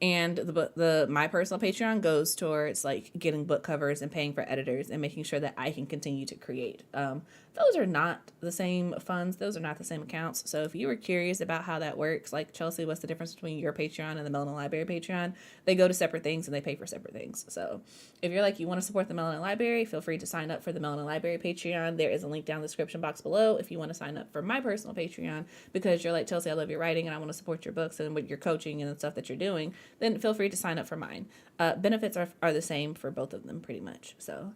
And the my personal Patreon goes towards like getting book covers and paying for editors and making sure that I can continue to create. Those are not the same funds. Those are not the same accounts. So if you were curious about how that works, like Chelsea, what's the difference between your Patreon and the Melanin Library Patreon? They go to separate things and they pay for separate things. So if you're like, you want to support the Melanin Library, feel free to sign up for the Melanin Library Patreon. There is a link down in the description box below if you want to sign up for my personal Patreon because you're like, Chelsea, I love your writing and I want to support your books and what your coaching and the stuff that you're doing, then feel free to sign up for mine. Benefits are the same for both of them pretty much. So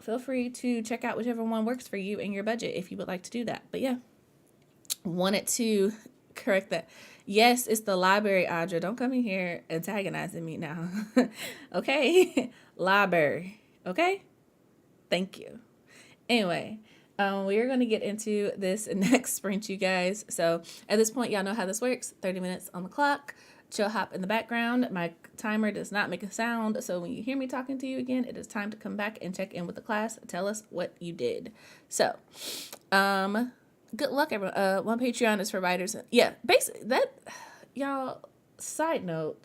feel free to check out whichever one works for you and your budget if you would like to do that. But yeah, wanted to correct that. Yes, it's the library, Audra. Don't come in here antagonizing me now. Okay? Library. Okay? Thank you. Anyway, we are going to get into this next sprint, you guys. So at this point, y'all know how this works. 30 minutes on the clock. Chill hop in the background. My timer does not make a sound, so when you hear me talking to you again, it is time to come back and check in with the class. Tell us what you did. So, good luck, everyone. One Patreon is for writers. Yeah, basically that, y'all. Side note.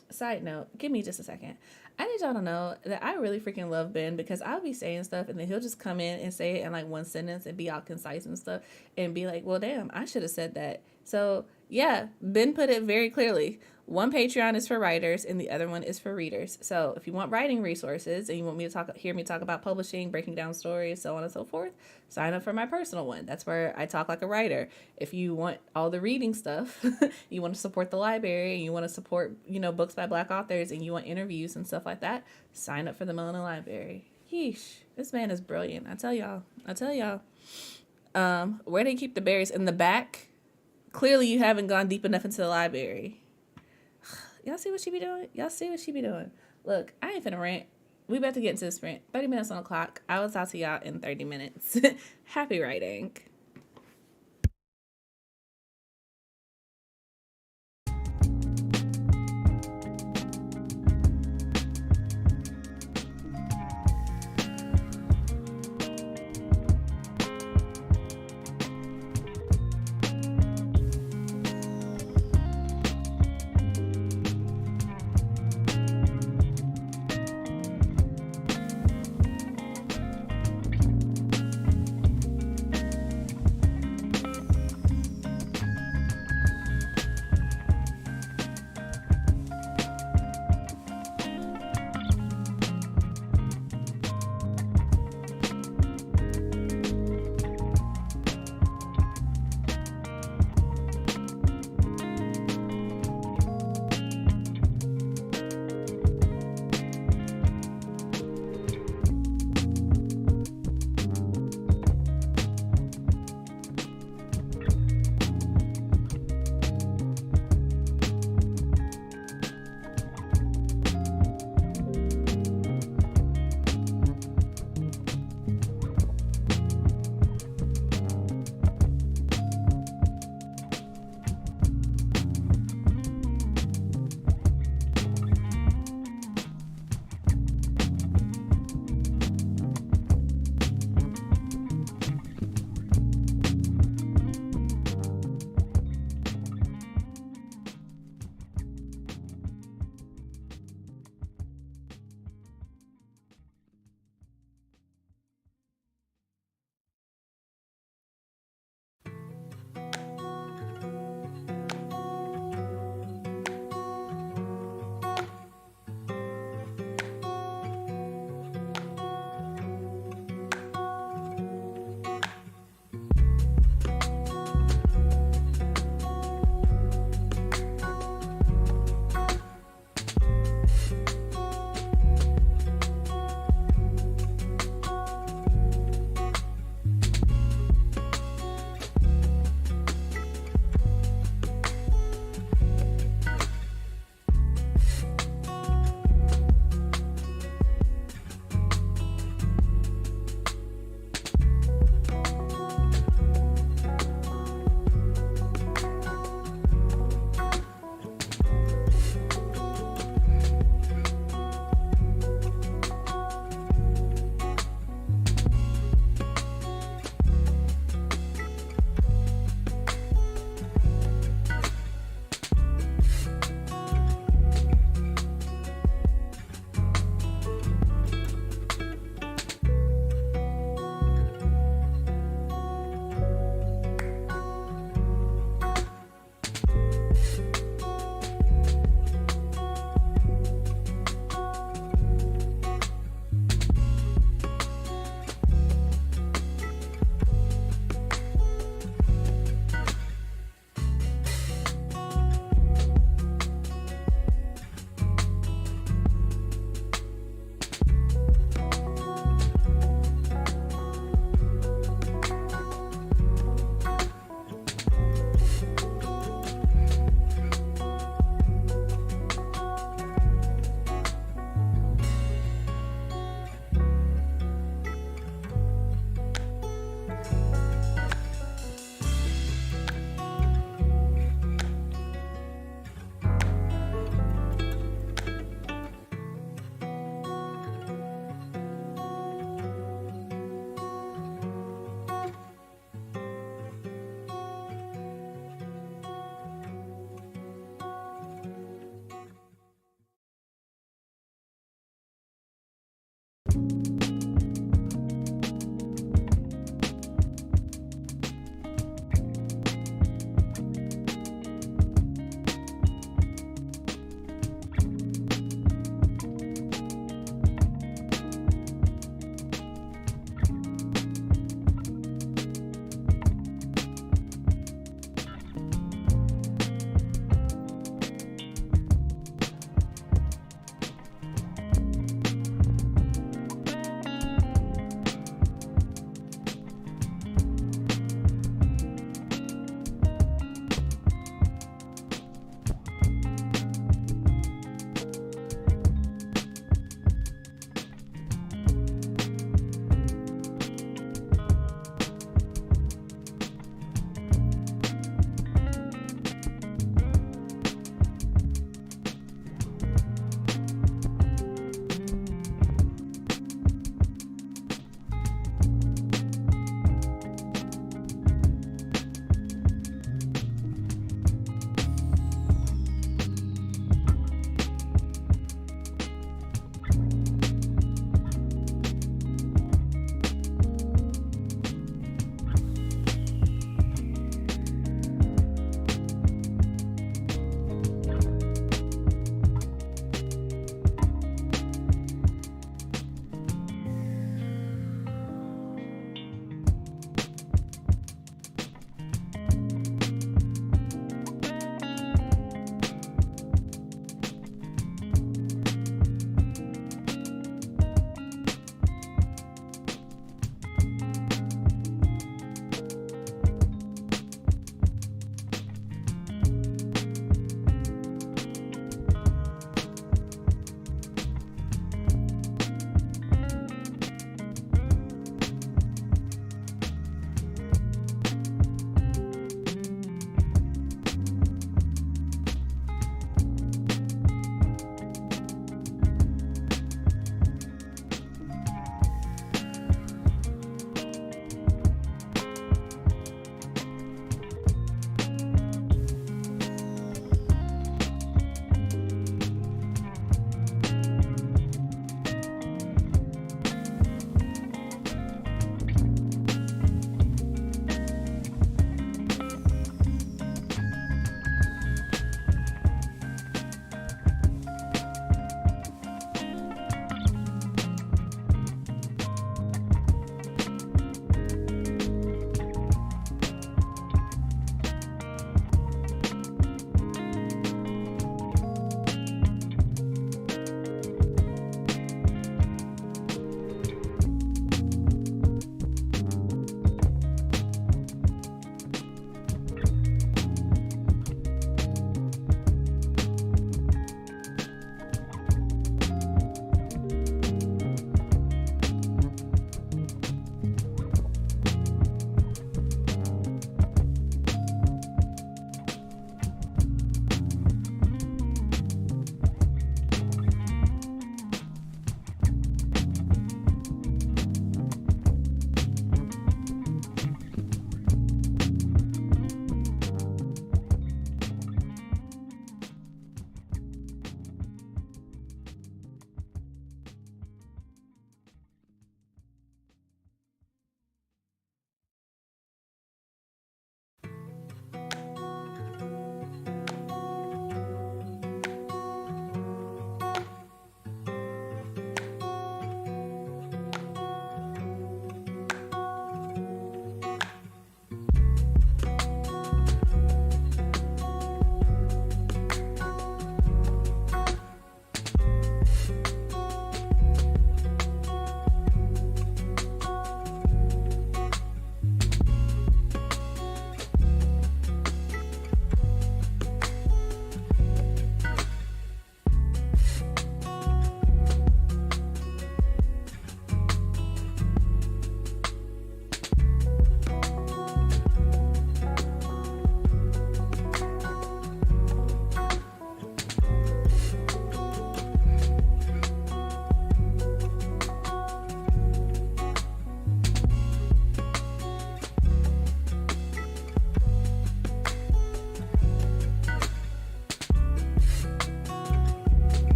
Give me just a second. I need y'all to know that I really freaking love Ben because I'll be saying stuff and then he'll just come in and say it in like one sentence and be all concise and stuff and be like, well, damn, I should have said that. So yeah, Ben put it very clearly. One Patreon is for writers and the other one is for readers. So if you want writing resources and you want me to hear me talk about publishing, breaking down stories, so on and so forth, sign up for my personal one. That's where I talk like a writer. If you want all the reading stuff, you want to support the library and you want to support, books by Black authors and you want interviews and stuff like that, sign up for the Melanin Library. Yeesh, this man is brilliant. I tell y'all. Where they keep the berries? In the back? Clearly you haven't gone deep enough into the library. Y'all see what she be doing? Look, I ain't finna rant. We about to get into the sprint. 30 minutes on the clock. I will talk to y'all in 30 minutes. Happy writing.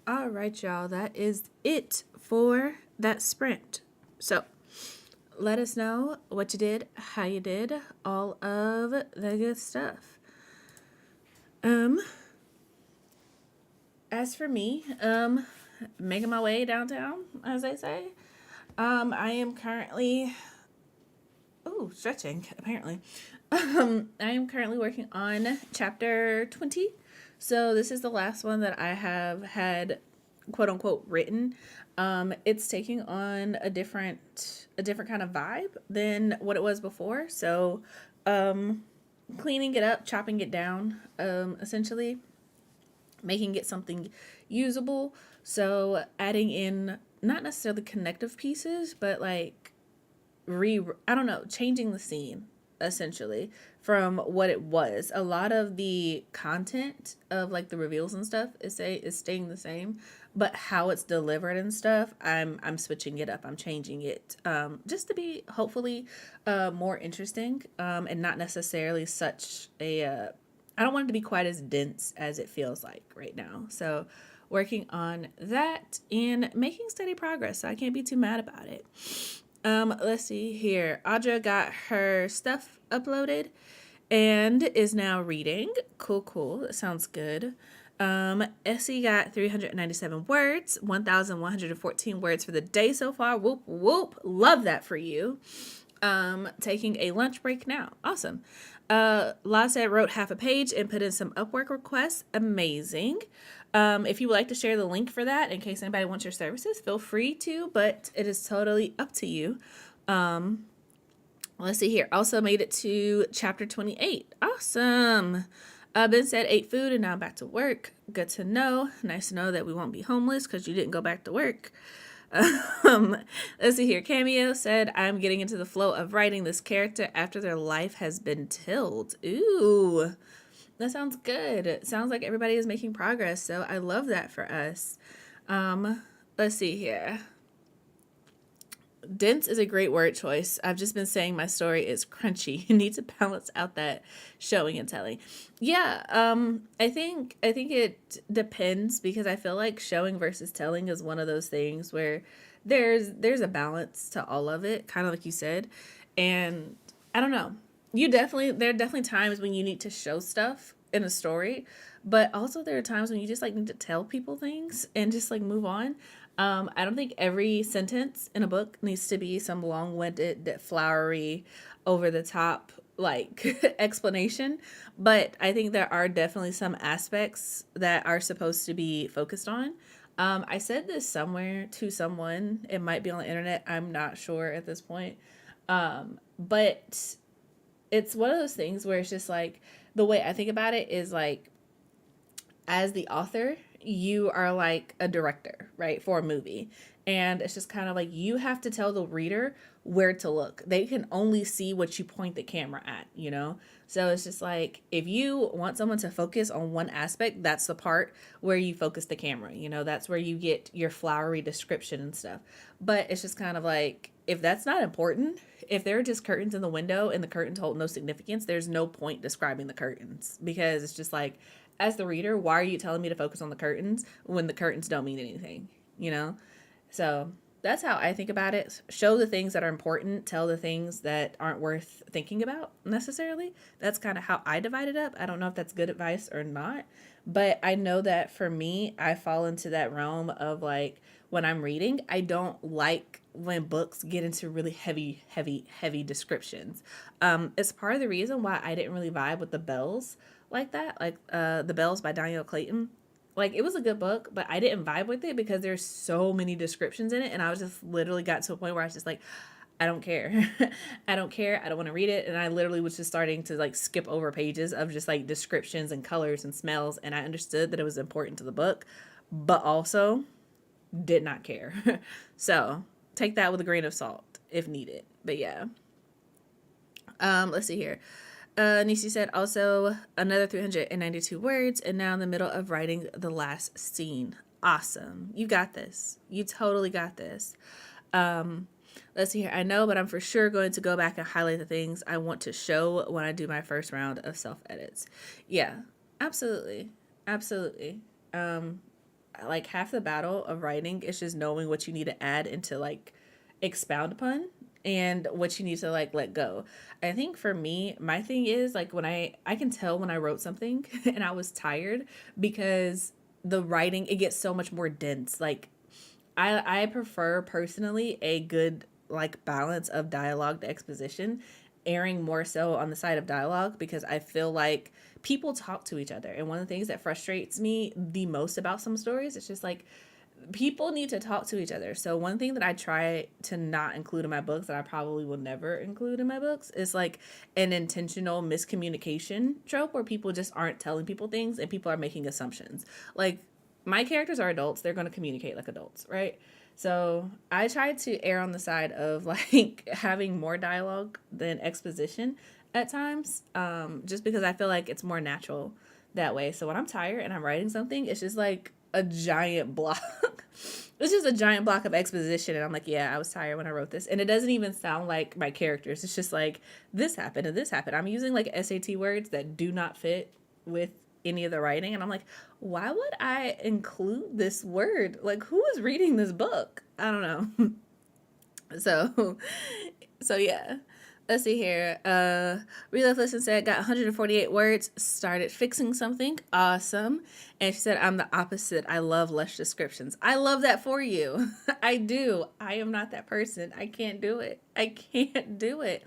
All right, y'all, that is it for that sprint. So let us know what you did, how you did, all of the good stuff. As for me, making my way downtown, as they say. I am currently stretching, apparently. I am currently working on chapter 20. So this is the last one that I have had, quote unquote, written. It's taking on a different kind of vibe than what it was before. So cleaning it up, chopping it down, essentially making it something usable. So adding in not necessarily connective pieces, but like changing the scene essentially from what it was. A lot of the content of like the reveals and stuff is staying the same, but how it's delivered and stuff, I'm switching it up. I'm changing it just to be hopefully more interesting and not necessarily such a I don't want it to be quite as dense as it feels like right now. So working on that and making steady progress. So I can't be too mad about it. Let's see here. Audra got her stuff uploaded and is now reading. Cool. That sounds good. Essie got 397 words, 1,114 words for the day so far. Whoop, whoop. Love that for you. Taking a lunch break now. Awesome. La said wrote half a page and put in some Upwork requests. Amazing. If you would like to share the link for that in case anybody wants your services, feel free to, but it is totally up to you. Let's see here. Also made it to chapter 28. Awesome. Ben said ate food and now back to work. Good to know. Nice to know that we won't be homeless because you didn't go back to work. Let's see here. Cameo said, I'm getting into the flow of writing this character after their life has been tilled. Ooh, that sounds good. It sounds like everybody is making progress, so I love that for us. Let's see here. Dense is a great word choice. I've just been saying my story is crunchy. You need to balance out that showing and telling. Yeah, I think it depends because I feel like showing versus telling is one of those things where there's a balance to all of it, kind of like you said. And I don't know. There are definitely times when you need to show stuff in a story, but also there are times when you just like need to tell people things and just like move on. I don't think every sentence in a book needs to be some long-winded, flowery, over-the-top, like, explanation. But I think there are definitely some aspects that are supposed to be focused on. I said this somewhere to someone. It might be on the internet. I'm not sure at this point. But it's one of those things where it's just like, the way I think about it is like, as the author, you are like a director, right, for a movie. And it's just kind of like you have to tell the reader where to look. They can only see what you point the camera at, you know? So it's just like if you want someone to focus on one aspect, that's the part where you focus the camera, you know? That's where you get your flowery description and stuff. But it's just kind of like if that's not important, if there are just curtains in the window and the curtains hold no significance, there's no point describing the curtains because it's just like as the reader, why are you telling me to focus on the curtains when the curtains don't mean anything, you know? So that's how I think about it. Show the things that are important, tell the things that aren't worth thinking about necessarily. That's kind of how I divide it up. I don't know if that's good advice or not, but I know that for me, I fall into that realm of like when I'm reading, I don't like when books get into really heavy descriptions. It's part of the reason why I didn't really vibe with The Bells like that, like The Bells by Daniel Clayton. Like it was a good book, but I didn't vibe with it because there's so many descriptions in it, and I was just literally got to a point where I was just like, I don't care. I don't care. I don't want to read it. And I literally was just starting to like skip over pages of just like descriptions and colors and smells. And I understood that it was important to the book, but also did not care. So take that with a grain of salt if needed. But yeah. Let's see here. Nisi said also another 392 words and now in the middle of writing the last scene. Awesome. You got this. You totally got this. Let's see here. I know, but I'm for sure going to go back and highlight the things I want to show when I do my first round of self-edits. Yeah, absolutely. Absolutely. Like half the battle of writing is just knowing what you need to add and to like expound upon and what you need to like let go. I think for me, my thing is like when I can tell when I wrote something and I was tired because the writing it gets so much more dense. Like I prefer personally a good like balance of dialogue to exposition, erring more so on the side of dialogue because I feel like people talk to each other. And one of the things that frustrates me the most about some stories, it's just like people need to talk to each other. So one thing that I try to not include in my books that I probably will never include in my books is like an intentional miscommunication trope where people just aren't telling people things and people are making assumptions. Like my characters are adults, they're going to communicate like adults, right? So I try to err on the side of like having more dialogue than exposition at times, just because I feel like it's more natural that way. So when I'm tired and I'm writing something, it's just like a giant block. It's just a giant block of exposition. And I'm like, yeah, I was tired when I wrote this. And it doesn't even sound like my characters. It's just like this happened and this happened. I'm using like SAT words that do not fit with any of the writing. And I'm like, why would I include this word? Like, who is reading this book? I don't know. So yeah. Let's see here. Real Life Listen said, got 148 words, started fixing something. Awesome. And she said, I'm the opposite. I love less descriptions. I love that for you. I do. I am not that person. I can't do it. I can't do it.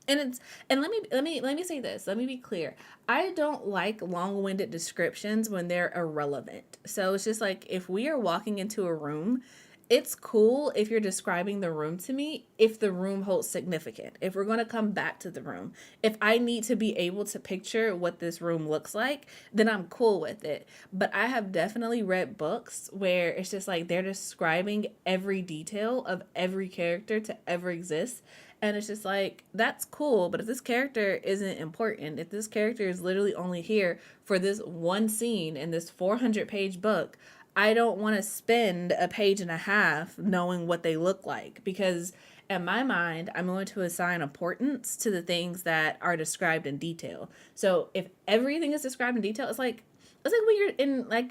And let me say this. Let me be clear. I don't like long-winded descriptions when they're irrelevant. So it's just like if we are walking into a room, it's cool if you're describing the room to me if the room holds significant. If we're going to come back to the room, if I need to be able to picture what this room looks like, then I'm cool with it. But I have definitely read books where it's just like they're describing every detail of every character to ever exist. And it's just like, that's cool. But if this character isn't important, if this character is literally only here for this one scene in this 400-page book, I don't want to spend a page and a half knowing what they look like because in my mind, I'm going to assign importance to the things that are described in detail. So if everything is described in detail, it's like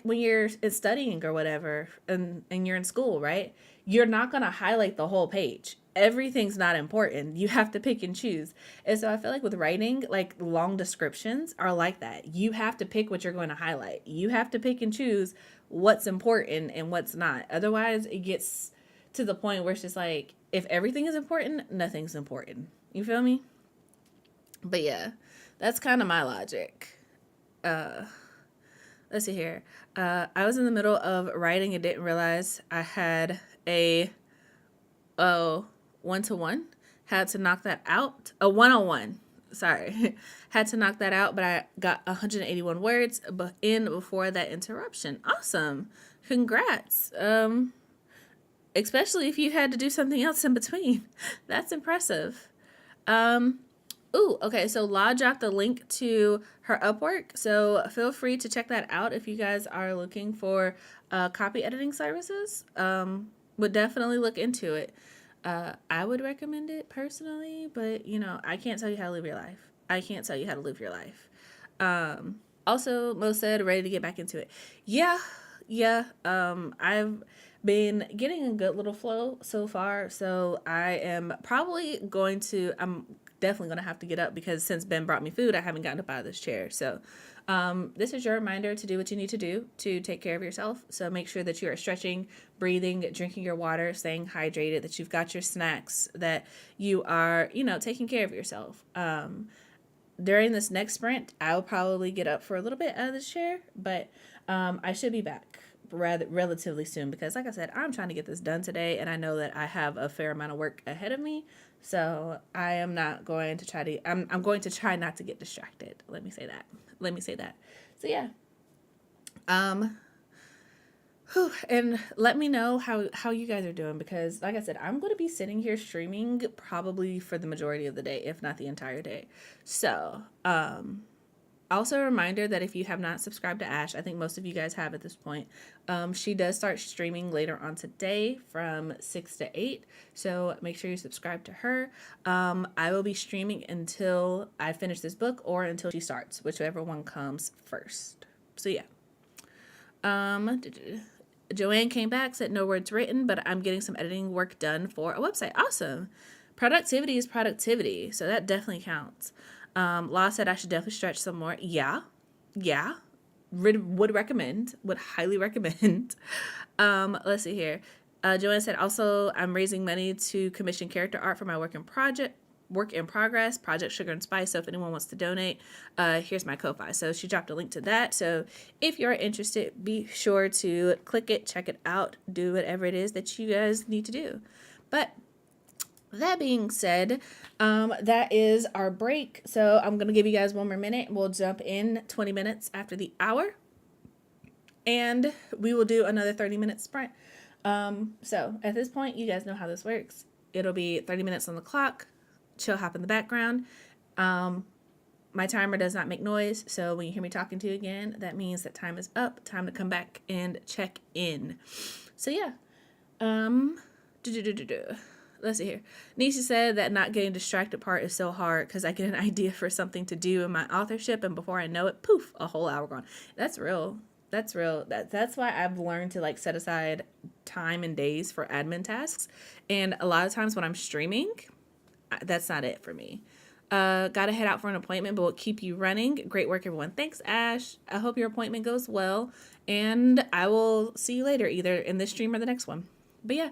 when you're studying or whatever and you're in school, right? You're not going to highlight the whole page. Everything's not important. You have to pick and choose. And so I feel like with writing, like long descriptions are like that. You have to pick what you're going to highlight. You have to pick and choose what's important and what's not. Otherwise, it gets to the point where it's just like, if everything is important, nothing's important. You feel me? But yeah, that's kind of my logic. Let's see here. I was in the middle of writing and didn't realize I had a one-to-one. Had to knock that out. A one-on-one. Sorry. Had to knock that out, but I got 181 words in before that interruption. Awesome. Congrats. Especially if you had to do something else in between. That's impressive. Ooh, okay, so La dropped the link to her Upwork, so feel free to check that out if you guys are looking for copy editing services. Would definitely look into it. I would recommend it personally, but you know, I can't tell you how to live your life. I can't tell you how to live your life. Also, Mo said, ready to get back into it. Yeah. I've been getting a good little flow so far, so I am probably going to, I'm definitely going to have to get up because since Ben brought me food, I haven't gotten up out of this chair. So this is your reminder to do what you need to do to take care of yourself. So make sure that you are stretching, breathing, drinking your water, staying hydrated, that you've got your snacks, that you are, you know, taking care of yourself. During this next sprint, I'll probably get up for a little bit out of this chair, but I should be back relatively soon because, like I said, I'm trying to get this done today, and I know that I have a fair amount of work ahead of me. So I am not going to try to. I'm going to try not to get distracted. Let me say that. So yeah. And let me know how you guys are doing because, like I said, I'm going to be sitting here streaming probably for the majority of the day, if not the entire day. So, also a reminder that if you have not subscribed to Ash, I think most of you guys have at this point, she does start streaming later on today from 6 to 8. So make sure you subscribe to her. I will be streaming until I finish this book or until she starts, whichever one comes first. So yeah. Joanne came back, said no words written, but I'm getting some editing work done for a website. Awesome. Productivity is productivity, so that definitely counts. Law said I should definitely stretch some more. Yeah. Would recommend. Would highly recommend. Let's see here. Joanne said also I'm raising money to commission character art for my work in progress, Project Sugar and Spice. So if anyone wants to donate, here's my Ko-Fi. So she dropped a link to that. So if you're interested, be sure to click it, check it out, do whatever it is that you guys need to do. But that being said, that is our break. So I'm going to give you guys one more minute. We'll jump in 20 minutes after the hour. And we will do another 30-minute sprint. So at this point, you guys know how this works. It'll be 30 minutes on the clock. Chill hop in the background. My timer does not make noise. So when you hear me talking to you again, that means that time is up. Time to come back and check in. So yeah. Let's see here. Nisha said that not getting distracted part is so hard because I get an idea for something to do in my authorship and before I know it, poof, a whole hour gone. That's real. That's why I've learned to like set aside time and days for admin tasks. And a lot of times when I'm streaming, that's not it for me. Gotta head out for an appointment, but we'll keep you running. Great work, everyone. Thanks, Ash. I hope your appointment goes well. And I will see you later, either in this stream or the next one. But yeah.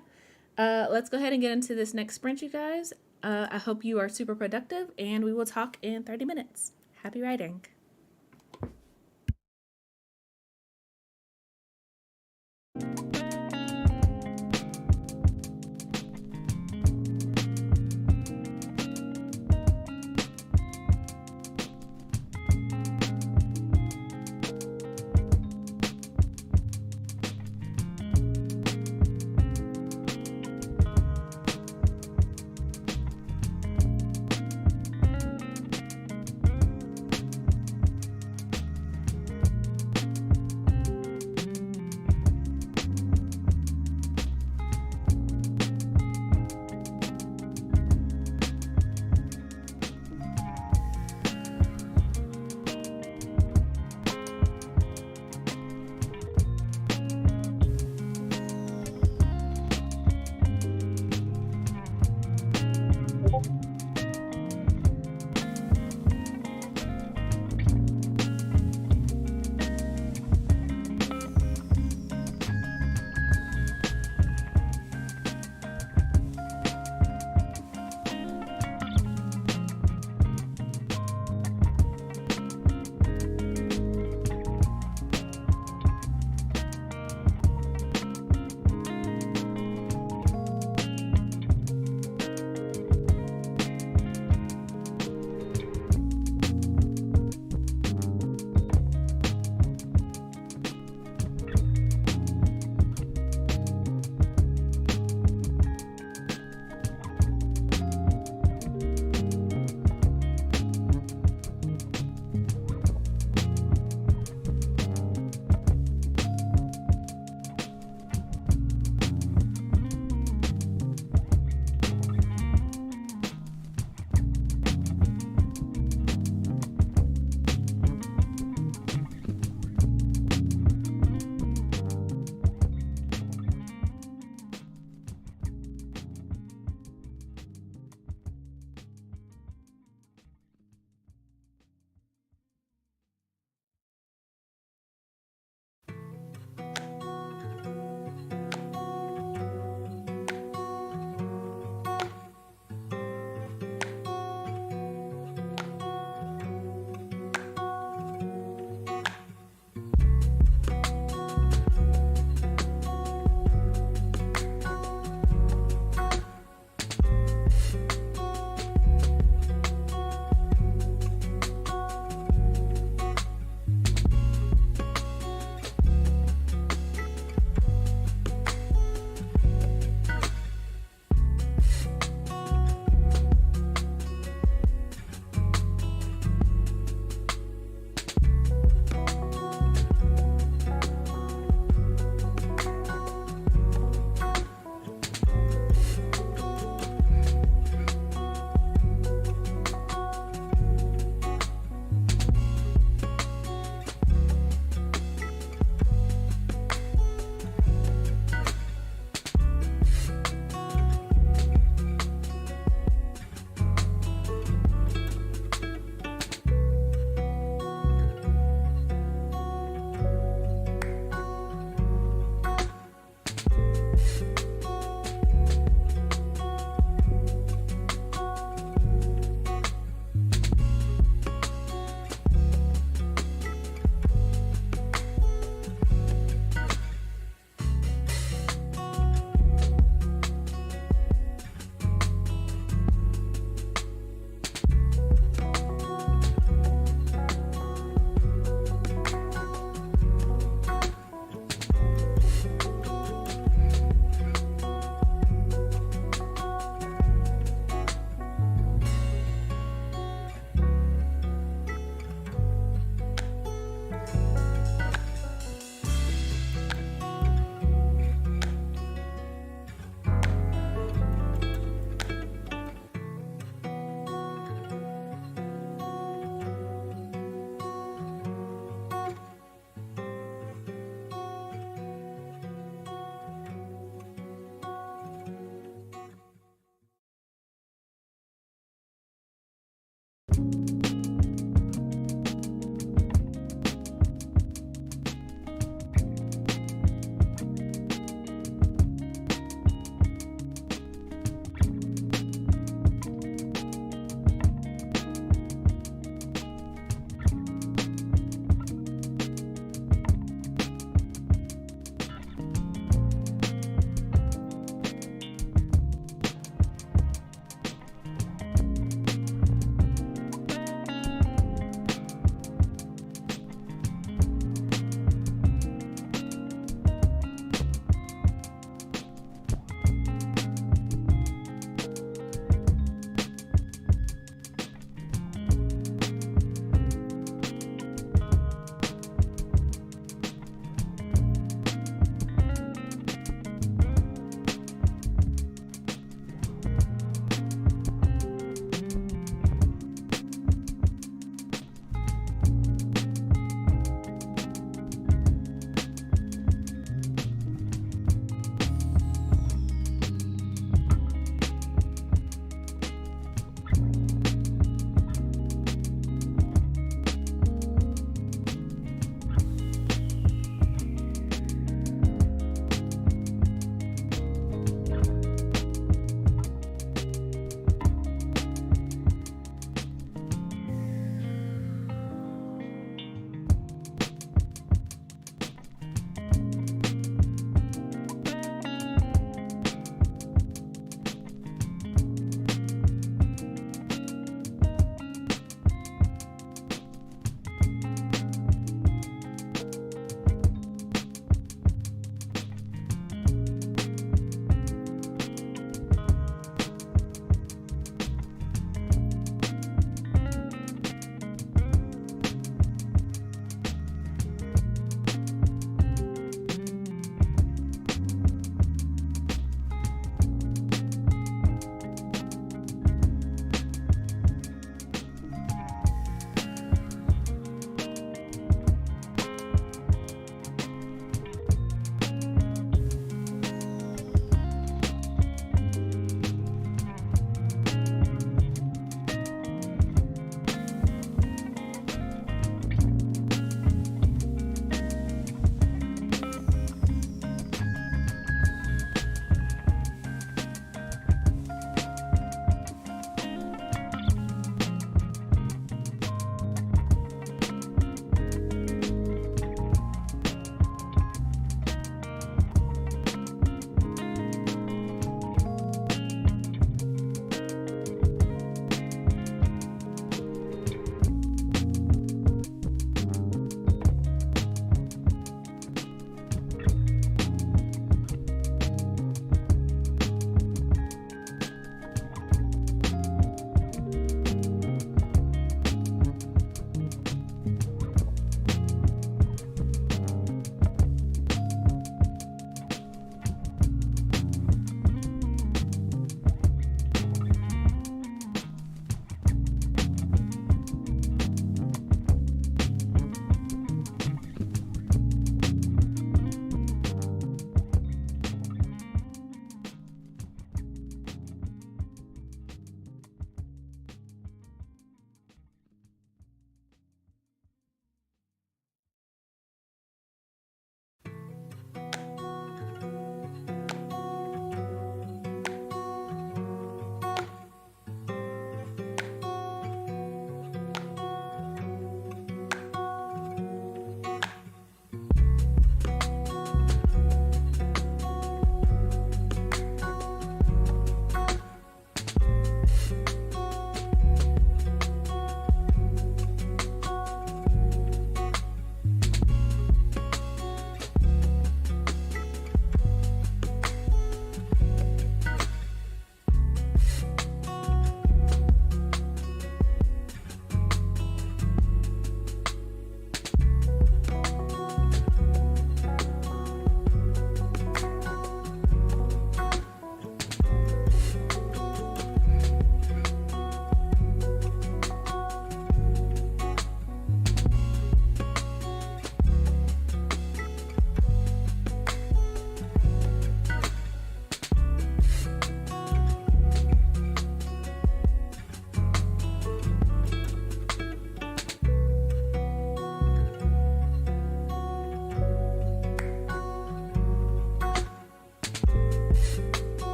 Let's go ahead and get into this next sprint, you guys. I hope you are super productive, and we will talk in 30 minutes. Happy writing.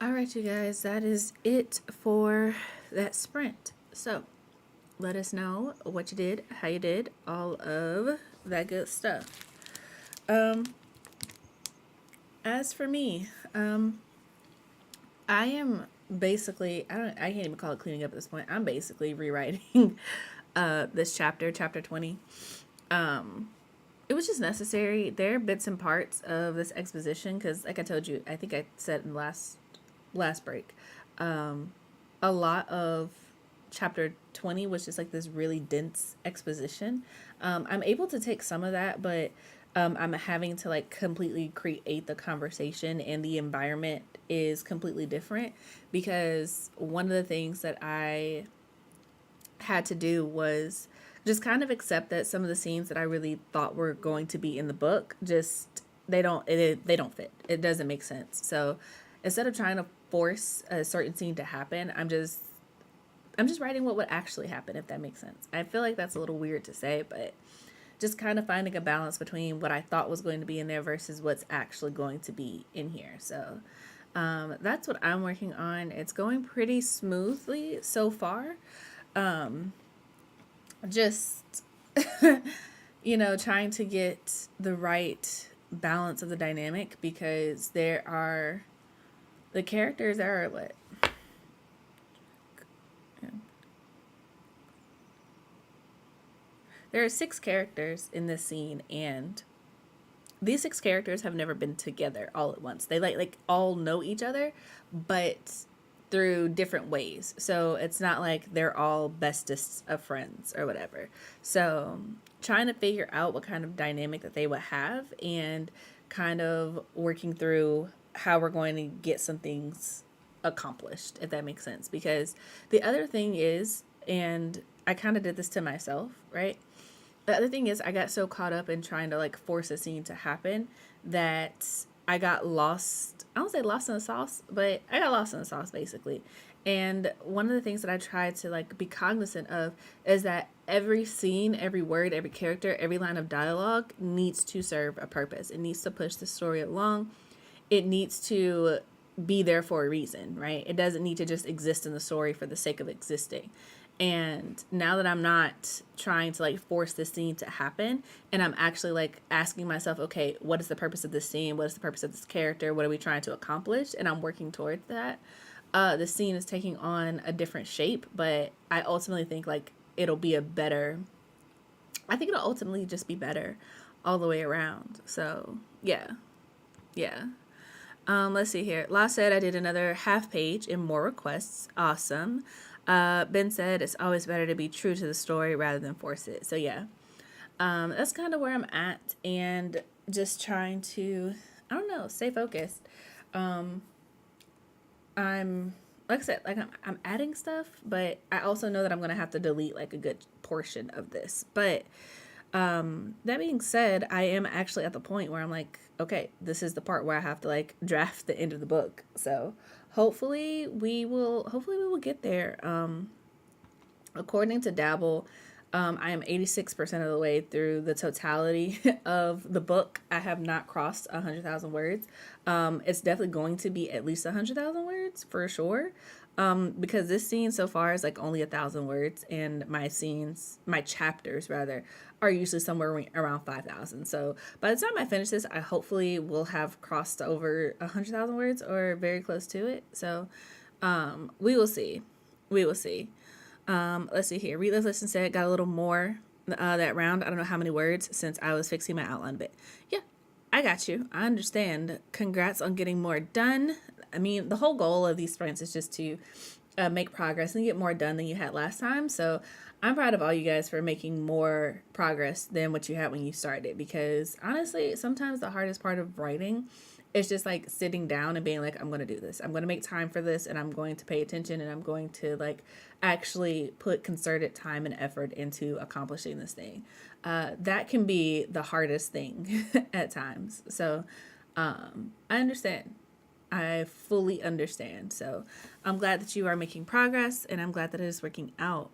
All right, you guys, that is it for that sprint. So let us know what you did, how you did, all of that good stuff. As for me, I am basically, I can't even call it cleaning up at this point. I'm basically rewriting this chapter 20. It was just necessary. There are bits and parts of this exposition because, like I told you, I think I said in the last break, a lot of chapter 20 was just like this really dense exposition. I'm able to take some of that, but I'm having to like completely create the conversation, and the environment is completely different because one of the things that I had to do was just kind of accept that some of the scenes that I really thought were going to be in the book just they don't fit. It doesn't make sense. So instead of trying to force a certain scene to happen, I'm just writing what would actually happen, if that makes sense. I feel like that's a little weird to say, but just kind of finding a balance between what I thought was going to be in there versus what's actually going to be in here. So that's what I'm working on. It's going pretty smoothly so far. Just trying to get the right balance of the dynamic, because the characters are what, there are 6 characters in this scene, and these 6 characters have never been together all at once. They like all know each other, but through different ways. So it's not like they're all bestest of friends or whatever. So trying to figure out what kind of dynamic that they would have, and kind of working through how we're going to get some things accomplished, if that makes sense. Because the other thing is, and I kind of did this to myself, right? The other thing is, I got so caught up in trying to like force a scene to happen that I got lost. I don't say lost in the sauce, but I got lost in the sauce basically. And one of the things that I try to like be cognizant of is that every scene, every word, every character, every line of dialogue needs to serve a purpose. It needs to push the story along. It needs to be there for a reason, right? It doesn't need to just exist in the story for the sake of existing. And now that I'm not trying to like force this scene to happen, and I'm actually like asking myself, okay, what is the purpose of this scene? What is the purpose of this character? What are we trying to accomplish? And I'm working towards that. The scene is taking on a different shape, but I ultimately think like it'll be I think it'll ultimately just be better all the way around. So yeah. Let's see here. La said I did another half page and more requests. Awesome. Ben said it's always better to be true to the story rather than force it. So yeah, that's kind of where I'm at, and just trying to, I don't know, stay focused. I'm like I said, like I'm adding stuff, but I also know that I'm gonna have to delete like a good portion of this. But that being said, I am actually at the point where I'm like, okay, this is the part where I have to like draft the end of the book. So hopefully we will get there. According to Dabble, I am 86% of the way through the totality of the book. I have not crossed 100,000 words. It's definitely going to be at least 100,000 words for sure. Because this scene so far is like only 1,000 words, and my chapters rather, are usually somewhere around 5,000. So by the time I finish this, I hopefully will have crossed over 100,000 words or very close to it. So, we will see. Let's see here. Read, Listen, said got a little more that round. I don't know how many words since I was fixing my outline a bit. Yeah, I got you. I understand. Congrats on getting more done. I mean, the whole goal of these sprints is just to make progress and get more done than you had last time. So I'm proud of all you guys for making more progress than what you had when you started, because honestly, sometimes the hardest part of writing is just like sitting down and being like, I'm going to do this. I'm going to make time for this, and I'm going to pay attention, and I'm going to like actually put concerted time and effort into accomplishing this thing. That can be the hardest thing at times. So I understand. I fully understand. So I'm glad that you are making progress, and I'm glad that it is working out.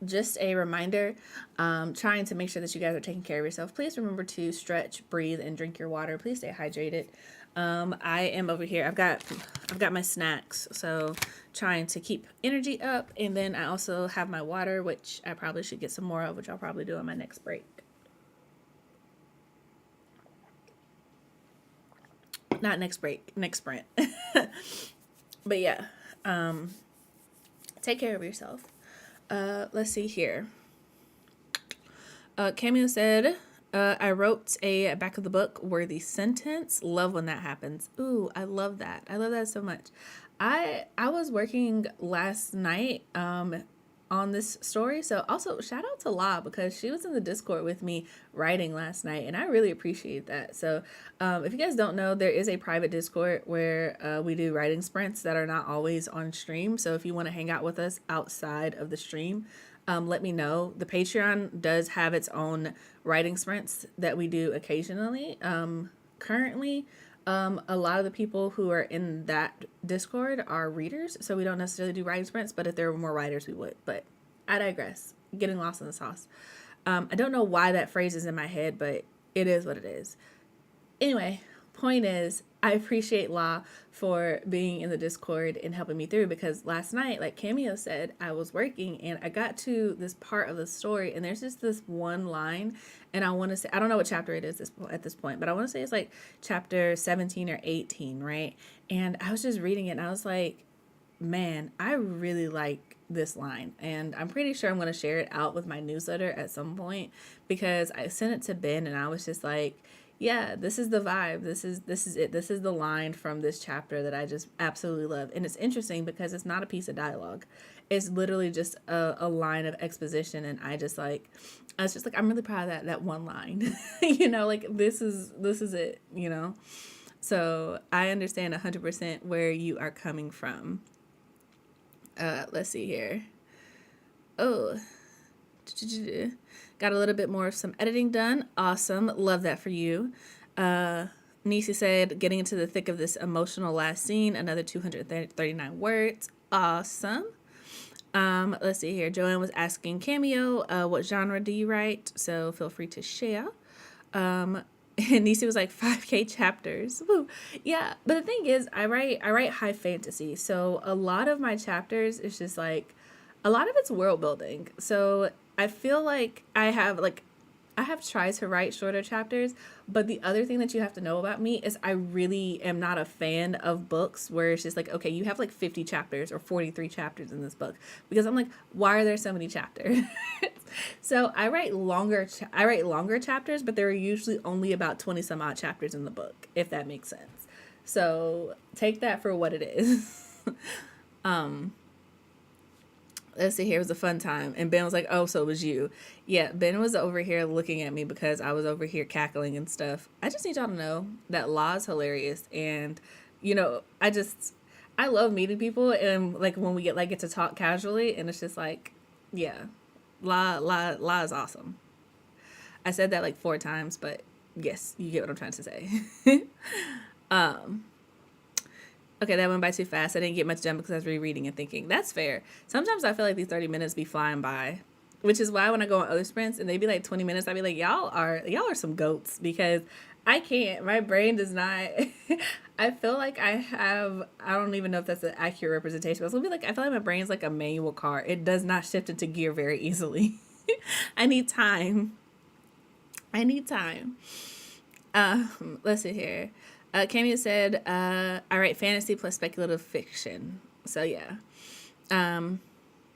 Just a reminder, trying to make sure that you guys are taking care of yourself. Please remember to stretch, breathe, and drink your water. Please stay hydrated. I am over here. I've got my snacks, so trying to keep energy up. And then I also have my water, which I probably should get some more of, which I'll probably do on my next break. Not next break, next sprint. But yeah, take care of yourself. Let's see here. Cameo said, I wrote a back of the book worthy sentence. Love when that happens. Ooh, I love that. I love that so much. I was working last night on this story. So also shout out to La, because she was in the Discord with me writing last night, and I really appreciate that. So if you guys don't know, there is a private Discord where we do writing sprints that are not always on stream. So if you want to hang out with us outside of the stream, let me know. The Patreon does have its own writing sprints that we do occasionally. Currently, a lot of the people who are in that Discord are readers, so we don't necessarily do writing sprints, but if there were more writers, we would. But I digress. Getting lost in the sauce. I don't know why that phrase is in my head, but it is what it is. Anyway, point is, I appreciate La for being in the Discord and helping me through, because last night, like Cameo said, I was working and I got to this part of the story, and there's just this one line, and I want to say, I don't know what chapter it is at this point, but I want to say it's like chapter 17 or 18, right? And I was just reading it, and I was like, man, I really like this line, and I'm pretty sure I'm going to share it out with my newsletter at some point, because I sent it to Ben, and I was just like, yeah, this is the vibe. This is it. This is the line from this chapter that I just absolutely love. And it's interesting because it's not a piece of dialogue. It's literally just a line of exposition. And I was just like, I'm really proud of that one line, like this is it, So I understand 100% where you are coming from. Let's see here. Oh, got a little bit more of some editing done. Awesome. Love that for you. Nisi said, getting into the thick of this emotional last scene, another 239 words. Awesome. Let's see here. Joanne was asking Cameo, what genre do you write? So feel free to share. And Nisi was like 5K chapters. Woo. Yeah, but the thing is, I write high fantasy. So a lot of my chapters is just like, a lot of it's world building. So I feel like I have tried to write shorter chapters, but the other thing that you have to know about me is I really am not a fan of books where it's just like, okay, you have like 50 chapters or 43 chapters in this book, because I'm like, why are there so many chapters? So I write longer chapters, but there are usually only about 20 some odd chapters in the book, if that makes sense. So take that for what it is. Let's see here. It was a fun time. And Ben was like, oh, so it was you. Yeah, Ben was over here looking at me because I was over here cackling and stuff. I just need y'all to know that La is hilarious. And, I love meeting people. And, like, when we get to talk casually, and it's just like, yeah, La is awesome. I said that like 4 times, but yes, you get what I'm trying to say. Okay, that went by too fast. I didn't get much done because I was rereading and thinking. That's fair. Sometimes I feel like these 30 minutes be flying by, which is why when I go on other sprints and they be like 20 minutes, I be like, y'all are some goats, because I can't. My brain does not. I feel like I don't even know if that's an accurate representation, but it's gonna be like, I feel like my brain's like a manual car. It does not shift into gear very easily. I need time. Let's see here. Cameo said, I write fantasy plus speculative fiction. So yeah.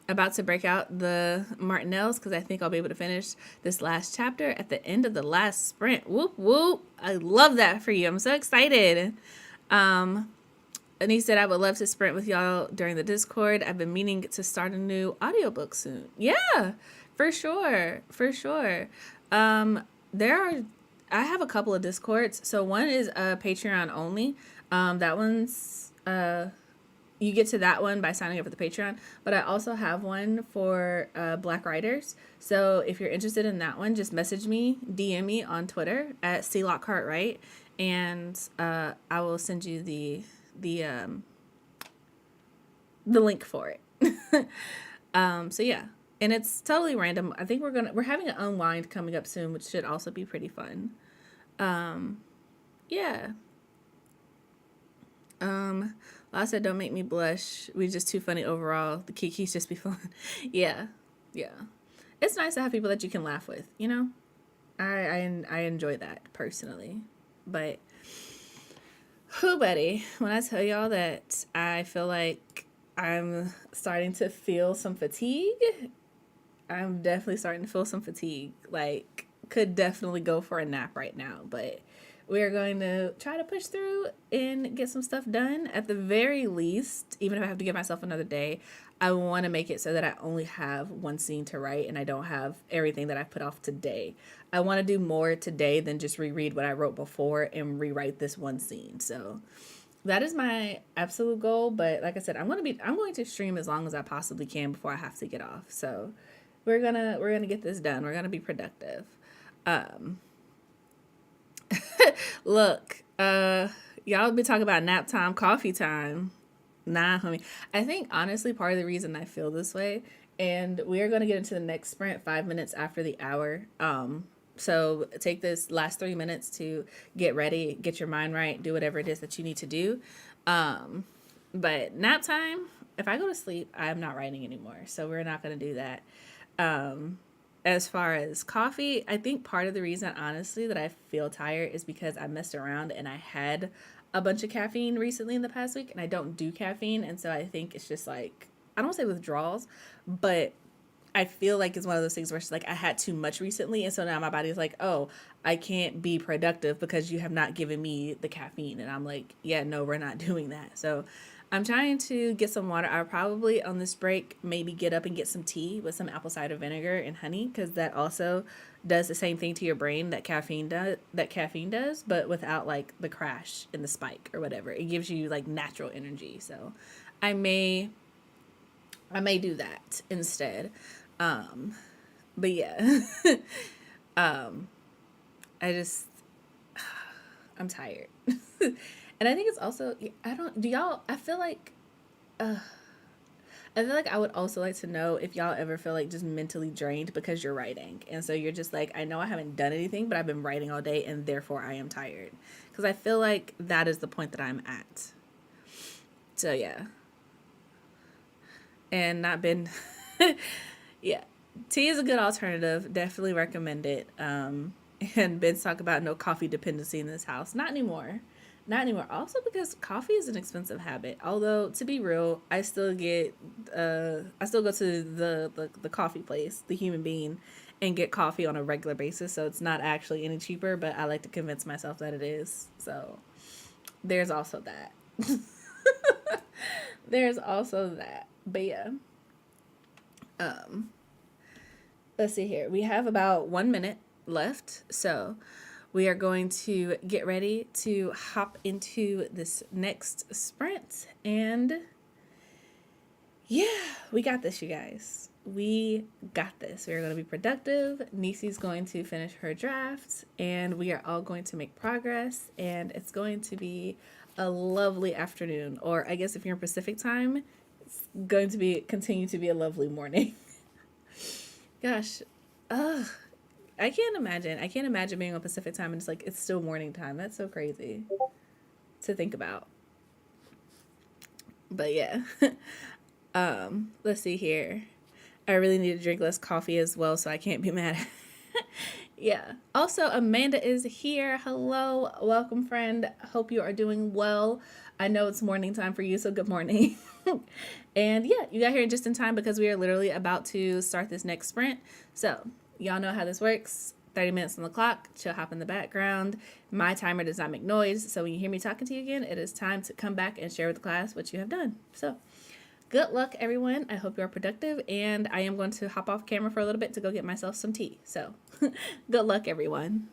about to break out the Martinells because I think I'll be able to finish this last chapter at the end of the last sprint. Whoop, whoop. I love that for you. I'm so excited. And he said, I would love to sprint with y'all during the Discord. I've been meaning to start a new audiobook soon. Yeah, for sure. For sure. I have a couple of Discords. So one is Patreon only. That one's, you get to that one by signing up for the Patreon. But I also have one for Black Writers. So if you're interested in that one, just message me, DM me on Twitter at CLockCartWright, and I will send you the link for it. So yeah, and it's totally random. I think we're having an unwind coming up soon, which should also be pretty fun. Yeah. I said, don't make me blush. We just too funny overall. The Kikis just be fun. Yeah. It's nice to have people that you can laugh with, you know? I enjoy that personally. But whew, buddy, when I tell y'all that I feel like I'm starting to feel some fatigue, I'm definitely starting to feel some fatigue. Like, could definitely go for a nap right now, but we're going to try to push through and get some stuff done. At the very least, even if I have to give myself another day, I want to make it so that I only have one scene to write and I don't have everything that I put off today. I want to do more today than just reread what I wrote before and rewrite this one scene. So that is my absolute goal. But like I said, I'm going to stream as long as I possibly can before I have to get off. So we're gonna get this done. We're gonna be productive. Look, y'all be talking about nap time, coffee time. Nah, homie. I think honestly part of the reason I feel this way, and we are going to get into the next sprint 5 minutes after the hour. So take this last 3 minutes to get ready, get your mind right, do whatever it is that you need to do. But nap time, if I go to sleep, I'm not writing anymore. So we're not going to do that. As far as coffee, I think part of the reason, honestly, that I feel tired is because I messed around and I had a bunch of caffeine recently in the past week, and I don't do caffeine. And so I think it's just like, I don't say withdrawals, but I feel like it's one of those things where it's like I had too much recently. And so now my body's like, oh, I can't be productive because you have not given me the caffeine. And I'm like, yeah, no, we're not doing that. So I'm trying to get some water. I'll probably on this break maybe get up and get some tea with some apple cider vinegar and honey, because that also does the same thing to your brain that caffeine does, but without like the crash and the spike or whatever. It gives you like natural energy. So I may do that instead. But yeah. I'm tired. And I think it's also, I feel like I would also like to know if y'all ever feel like just mentally drained because you're writing. And so you're just like, I know I haven't done anything, but I've been writing all day and therefore I am tired. Because I feel like that is the point that I'm at. So yeah. And not been, yeah. Tea is a good alternative. Definitely recommend it. And Ben's talk about no coffee dependency in this house. Not anymore. Also because coffee is an expensive habit. Although to be real, I still go to the coffee place, the Human Bean, and get coffee on a regular basis. So it's not actually any cheaper, but I like to convince myself that it is. So there's also that. But yeah. Let's see here. We have about 1 minute left. So we are going to get ready to hop into this next sprint. And yeah, we got this, you guys. We got this. We're going to be productive. Nisi's going to finish her draft, and we are all going to make progress. And it's going to be a lovely afternoon. Or I guess if you're in Pacific time, it's going to continue to be a lovely morning. Gosh, I can't imagine being on Pacific time and it's still morning time. That's so crazy to think about. But yeah. Let's see here. I really need to drink less coffee as well, so I can't be mad. Yeah. Also, Amanda is here. Hello. Welcome, friend. Hope you are doing well. I know it's morning time for you, so good morning. And yeah, you got here just in time because we are literally about to start this next sprint. So y'all know how this works. 30 minutes on the clock, chill, hop in the background. My timer does not make noise, so when you hear me talking to you again, it is time to come back and share with the class what you have done. So good luck, everyone. I hope you are productive, and I am going to hop off camera for a little bit to go get myself some tea. So good luck, everyone.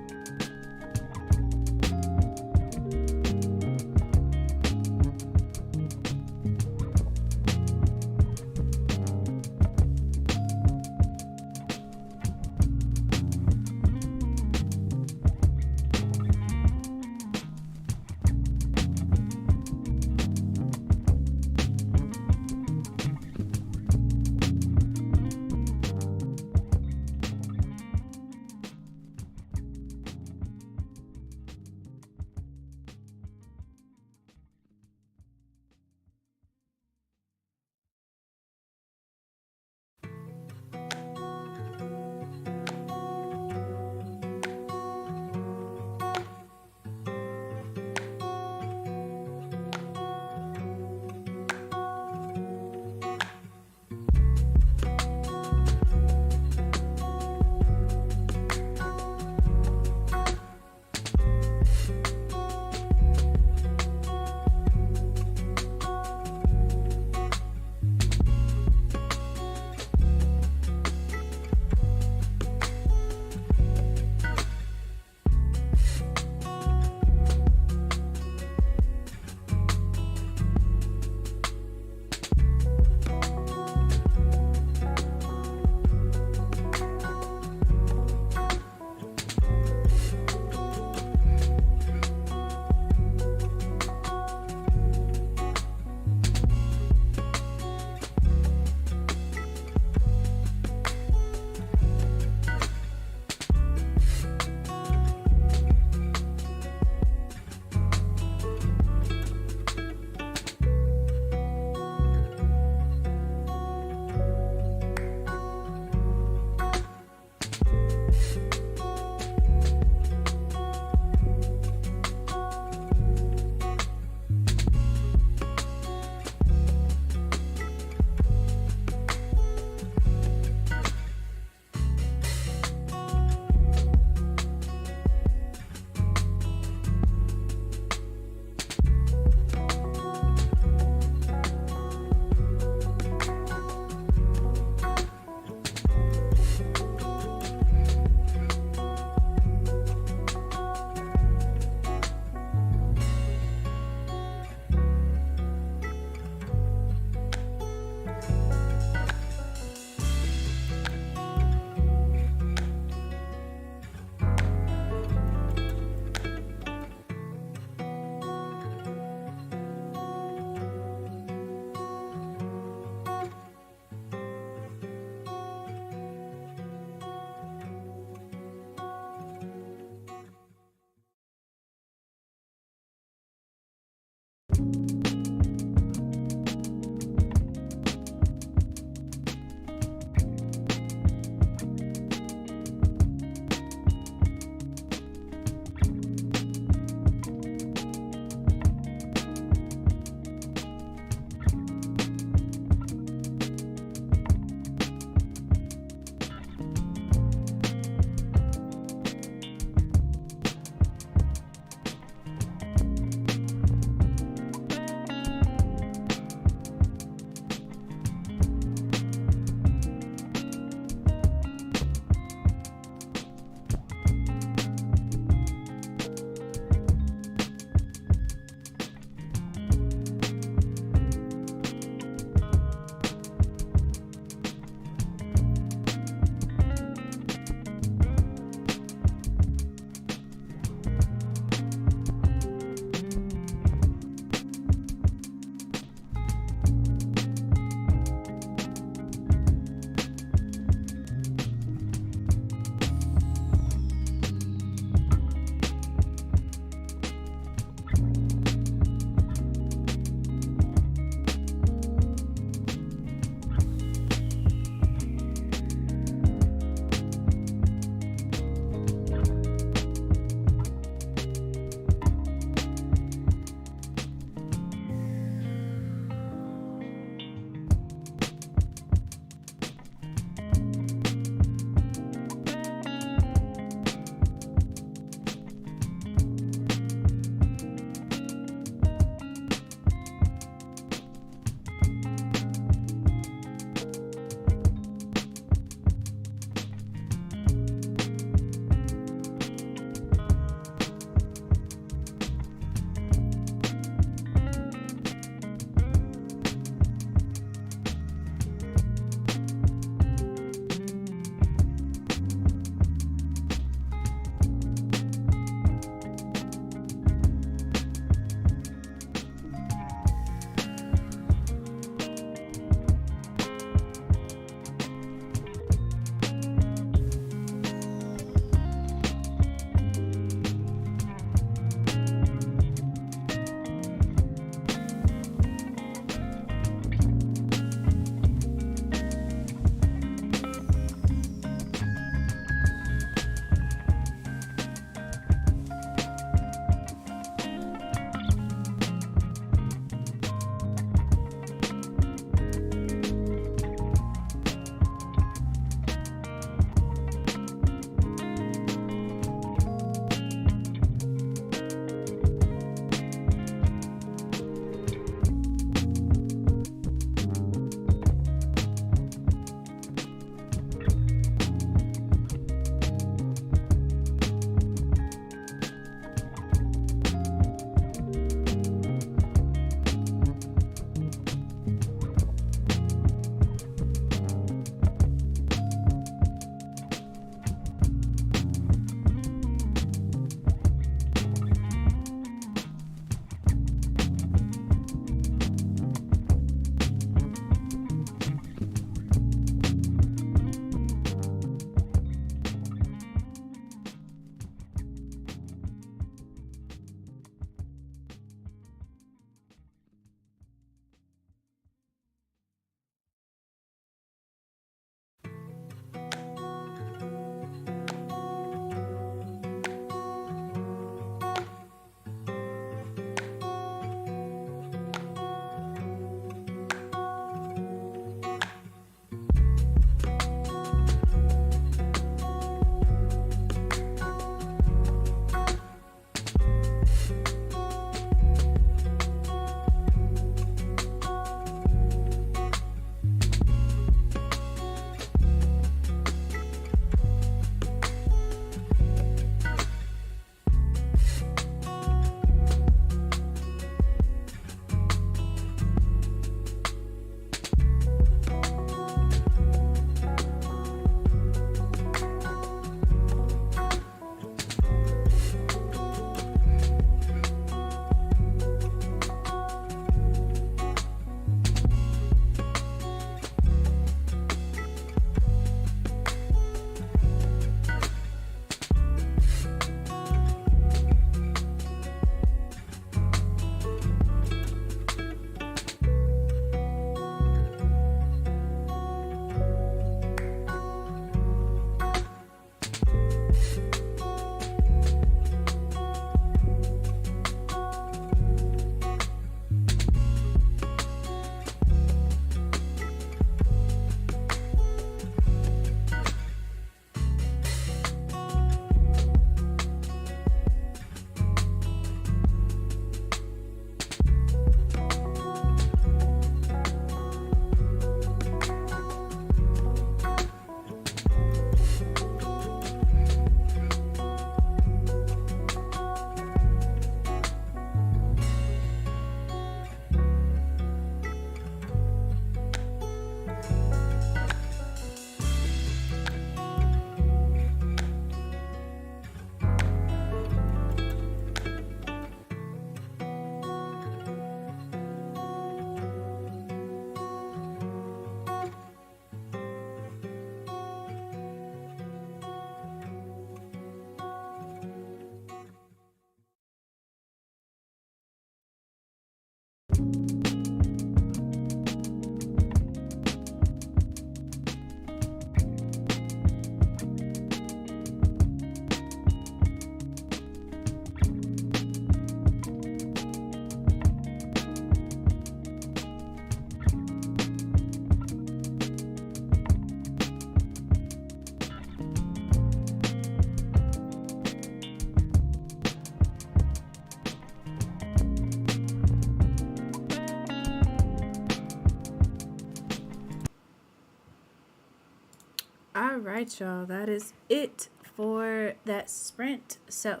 right, y'all. That is it for that sprint. So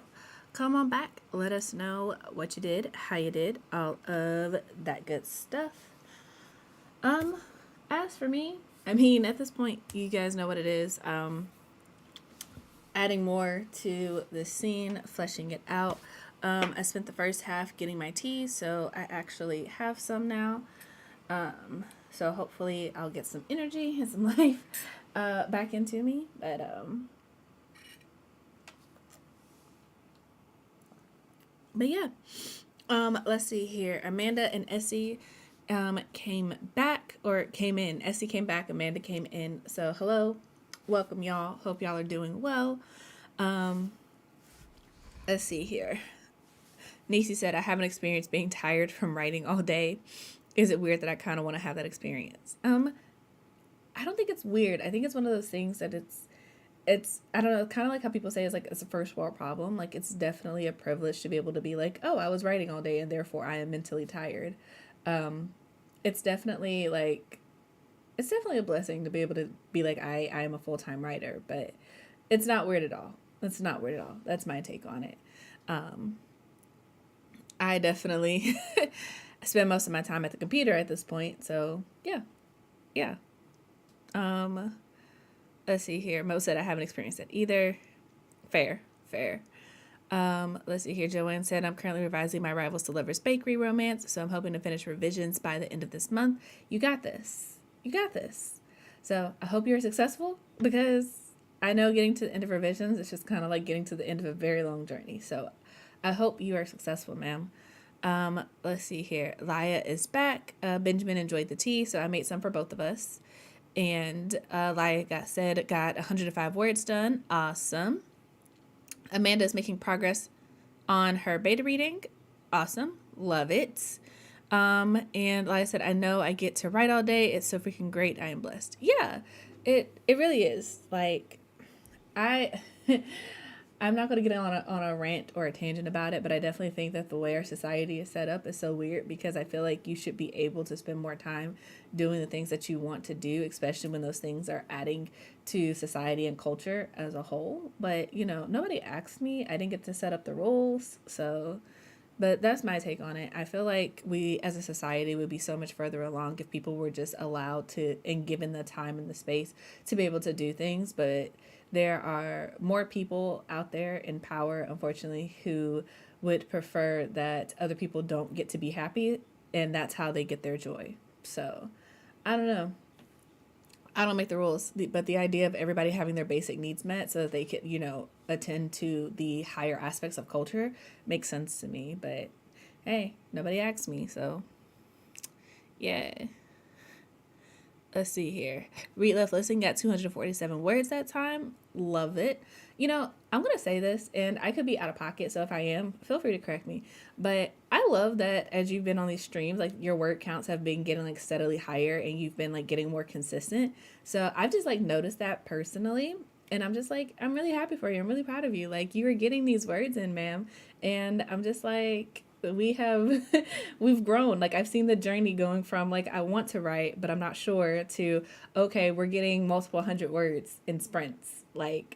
come on back. Let us know what you did, how you did, all of that good stuff. As for me, I mean, at this point, you guys know what it is. Adding more to the scene, fleshing it out. I spent the first half getting my tea, so I actually have some now. So hopefully I'll get some energy and some life back into me. But yeah. Let's see here. Amanda and Essie came back or came in. Essie came back, Amanda came in. So hello. Welcome y'all. Hope y'all are doing well. Let's see here. Nisi said, I haven't experienced being tired from writing all day. Is it weird that I kind of want to have that experience? I don't think it's weird. I think it's one of those things that it's I don't know, kind of like how people say it's a first world problem. Like, it's definitely a privilege to be able to be like, oh, I was writing all day and therefore I am mentally tired. It's definitely a blessing to be able to be like, I am a full-time writer, but it's not weird at all. It's not weird at all. That's my take on it. I definitely spend most of my time at the computer at this point. So yeah. Let's see here. Mo said I haven't experienced it either. Fair. Let's see here. Joanne said, I'm currently revising my Rivals to Lovers Bakery romance, so I'm hoping to finish revisions by the end of this month. You got this. So I hope you're successful, because I know getting to the end of revisions is just kind of like getting to the end of a very long journey. So I hope you are successful, ma'am. Let's see here. Laya is back. Benjamin enjoyed the tea, so I made some for both of us. And like I said, got 105 words done. Awesome. Amanda is making progress on her beta reading. Awesome. Love it. And like I said, I know I get to write all day. It's so freaking great. I am blessed. Yeah, it really is. Like, I'm not going to get on a rant or a tangent about it, but I definitely think that the way our society is set up is so weird, because I feel like you should be able to spend more time doing the things that you want to do, especially when those things are adding to society and culture as a whole. But, nobody asked me. I didn't get to set up the rules. So, but that's my take on it. I feel like we as a society would be so much further along if people were just allowed to and given the time and the space to be able to do things. But there are more people out there in power, unfortunately, who would prefer that other people don't get to be happy, and that's how they get their joy. So, I don't know. I don't make the rules, but the idea of everybody having their basic needs met so that they could, attend to the higher aspects of culture makes sense to me. But hey, nobody asked me, so yeah. Let's see here. Read, Love, Listen got 247 words that time. Love it. I'm going to say this, and I could be out of pocket, so if I am, feel free to correct me. But I love that as you've been on these streams, like, your word counts have been getting steadily higher, and you've been getting more consistent. So I've just noticed that personally, and I'm just I'm really happy for you. I'm really proud of you. You are getting these words in, ma'am. And I'm just we've grown. I've seen the journey going from I want to write, but I'm not sure, to okay, we're getting multiple 100 words in sprints.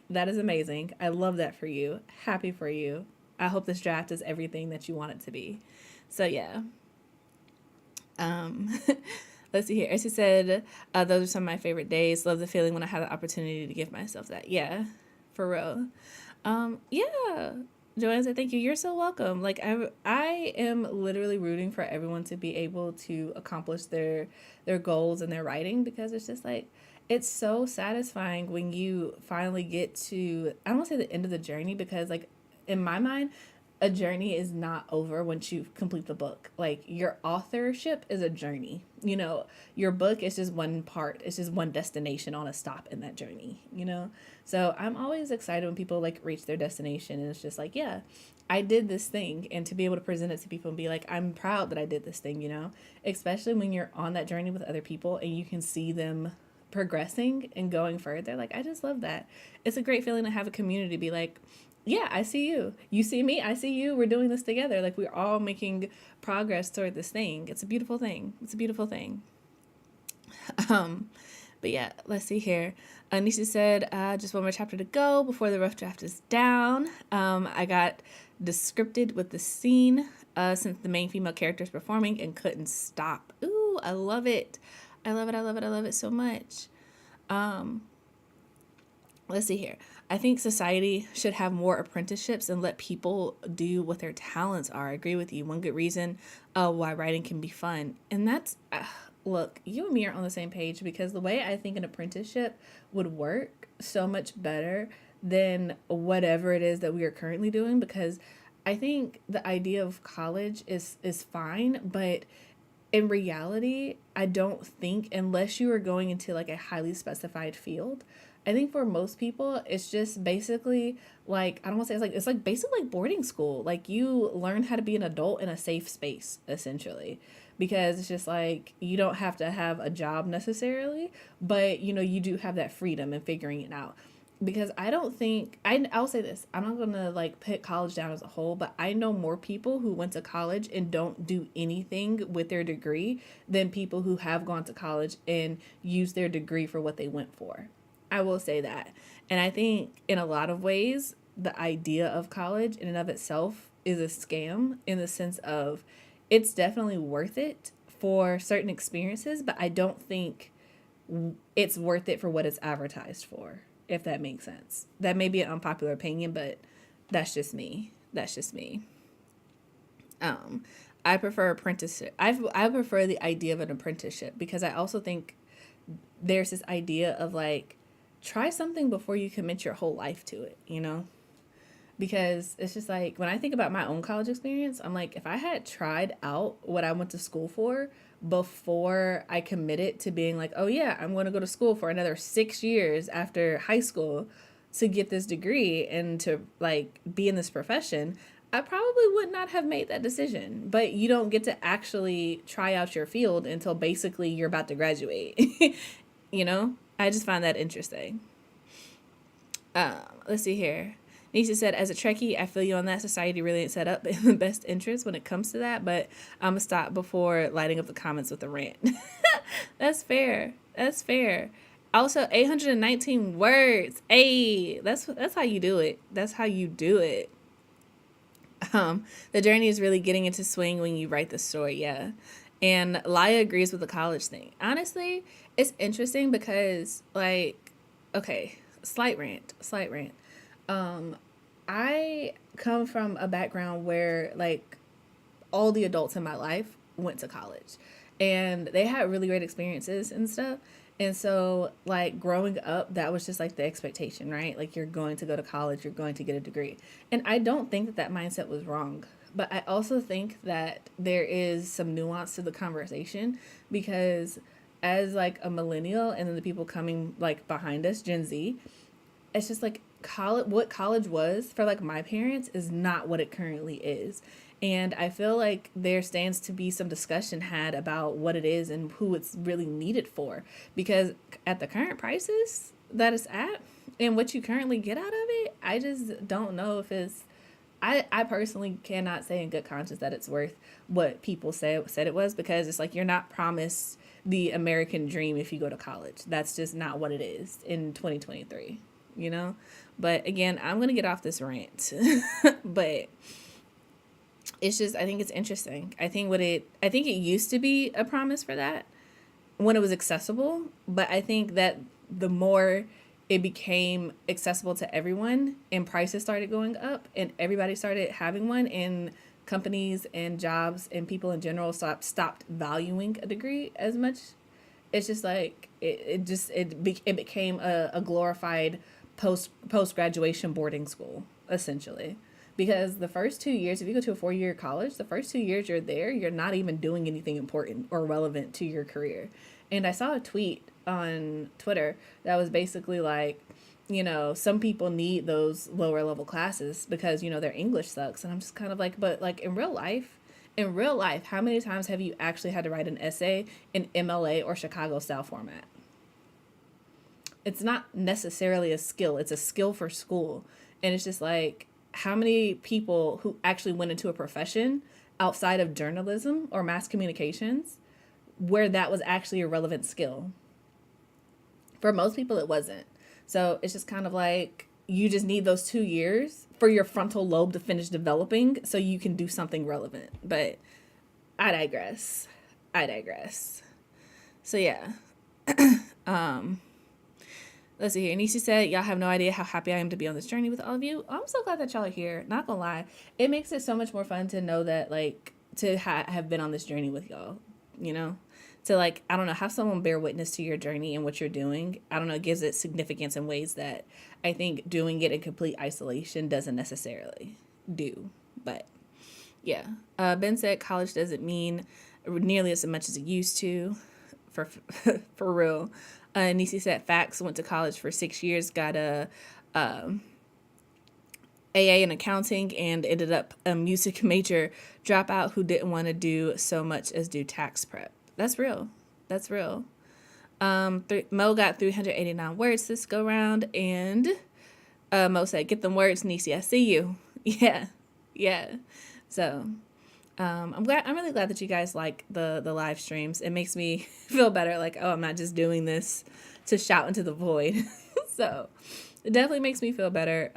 That is amazing. I love that for you. Happy for you. I hope this draft is everything that you want it to be. So yeah. Let's see here. As you said, those are some of my favorite days. Love the feeling when I have the opportunity to give myself that. Yeah, for real. Yeah. Joanne said, thank you. You're so welcome. I am literally rooting for everyone to be able to accomplish their goals and their writing, because it's just it's so satisfying when you finally get to, I don't want to say the end of the journey, because in my mind, a journey is not over once you complete the book. Your authorship is a journey. Your book is just one part. It's just one destination on a stop in that journey, So I'm always excited when people reach their destination, and it's just yeah, I did this thing, and to be able to present it to people and be I'm proud that I did this thing, especially when you're on that journey with other people and you can see them progressing and going further. I just love that. It's a great feeling to have a community be yeah, I see you. You see me. I see you. We're doing this together. We're all making progress toward this thing. It's a beautiful thing. But But yeah, let's see here. Nisha said, just one more chapter to go before the rough draft is down. I got descripted with the scene since the main female character is performing and couldn't stop. Ooh, I love it. I love it. I love it. I love it so much. Let's see here. I think society should have more apprenticeships and let people do what their talents are. I agree with you. One good reason why writing can be fun. And that's, look, you and me are on the same page, because the way I think an apprenticeship would work so much better than whatever it is that we are currently doing, because I think the idea of college is fine, but in reality, I don't think, unless you are going into like a highly specified field, I think for most people, it's just basically like, I don't want to say it's like basically like boarding school. Like, you learn how to be an adult in a safe space, essentially, because it's just like you don't have to have a job necessarily, but you do have that freedom in figuring it out. Because I don't think, I'll say this, I'm not gonna like put college down as a whole, but I know more people who went to college and don't do anything with their degree than people who have gone to college and used their degree for what they went for. I will say that. And I think in a lot of ways, the idea of college in and of itself is a scam, in the sense of it's definitely worth it for certain experiences, but I don't think it's worth it for what it's advertised for, if that makes sense. That may be an unpopular opinion, but that's just me. That's just me. I prefer apprenticeship. I prefer the idea of an apprenticeship, because I also think there's this idea of like, try something before you commit your whole life to it, Because it's just like, when I think about my own college experience, I'm like, if I had tried out what I went to school for before I committed to being like, oh yeah, I'm going to go to school for another 6 years after high school to get this degree and to like be in this profession, I probably would not have made that decision. But you don't get to actually try out your field until basically you're about to graduate. I just find that interesting. Let's see here. Nisa said, as a Trekkie, I feel you on that. Society really ain't set up in the best interest when it comes to that, but I'm going to stop before lighting up the comments with a rant. That's fair. That's fair. Also, 819 words. Hey, that's how you do it. That's how you do it. The journey is really getting into swing when you write the story, yeah. And Laya agrees with the college thing. Honestly, it's interesting because, like, okay, slight rant. I come from a background where, like, all the adults in my life went to college. And they had really great experiences and stuff. And so, like, growing up, that was just, like, the expectation, right? Like, you're going to go to college, you're going to get a degree. And I don't think that mindset was wrong. But I also think that there is some nuance to the conversation, because as, like, a millennial and then the people coming, like, behind us, Gen Z, it's just, like, what college was for, like, my parents is not what it currently is. And I feel like there stands to be some discussion had about what it is and who it's really needed for. Because at the current prices that it's at and what you currently get out of it, I just don't know if it's... I personally cannot say in good conscience that it's worth what people said it was, because it's like you're not promised the American dream if you go to college. That's just not what it is in 2023, But again, I'm going to get off this rant. But... it's just, I think it's interesting. I think it used to be a promise for that when it was accessible, but I think that the more it became accessible to everyone and prices started going up and everybody started having one, and companies and jobs and people in general stopped valuing a degree as much, it's just like it became a glorified post-graduation boarding school, essentially. Because the first 2 years, if you go to a 4-year college, the first 2 years you're there, you're not even doing anything important or relevant to your career. And I saw a tweet on Twitter that was basically like, some people need those lower level classes because, their English sucks. And I'm just kind of like, but like in real life, how many times have you actually had to write an essay in MLA or Chicago style format? It's not necessarily a skill. It's a skill for school. And it's just like, how many people who actually went into a profession outside of journalism or mass communications where that was actually a relevant skill? For most people, it wasn't. So it's just kind of like you just need those 2 years for your frontal lobe to finish developing so you can do something relevant. But I digress. I digress. So yeah. Let's see here. Nisha said, y'all have no idea how happy I am to be on this journey with all of you. I'm so glad that y'all are here. Not gonna lie. It makes it so much more fun to know that, like, to have been on this journey with y'all, you know? To, like, I don't know, have someone bear witness to your journey and what you're doing. I don't know, it gives it significance in ways that I think doing it in complete isolation doesn't necessarily do. But, yeah. Ben said college doesn't mean nearly as much as it used to. For real. Nisi said facts, went to college for 6 years, got a AA in accounting, and ended up a music major dropout who didn't want to do so much as do tax prep. That's real. That's real. Mo got 389 words this go round, and Mo said, get them words, Nisi, I see you. Yeah. So I'm really glad that you guys like the live streams. It makes me feel better, like, oh, I'm not just doing this to shout into the void. So it definitely makes me feel better.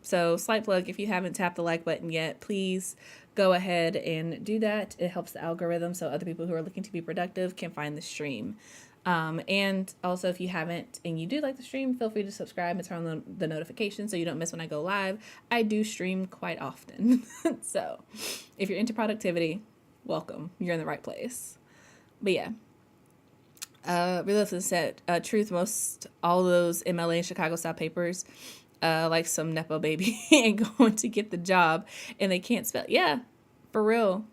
So slight plug, if you haven't tapped the like button yet, please go ahead and do that. It helps the algorithm so other people who are looking to be productive can find the stream. And also, if you haven't and you do like the stream, feel free to subscribe and turn on the notifications so you don't miss when I go live. I do stream quite often. So if you're into productivity, welcome. You're in the right place. But yeah. Realist said, truth, most all those MLA and Chicago style papers, like some Nepo baby ain't going to get the job and they can't spell. Yeah, for real.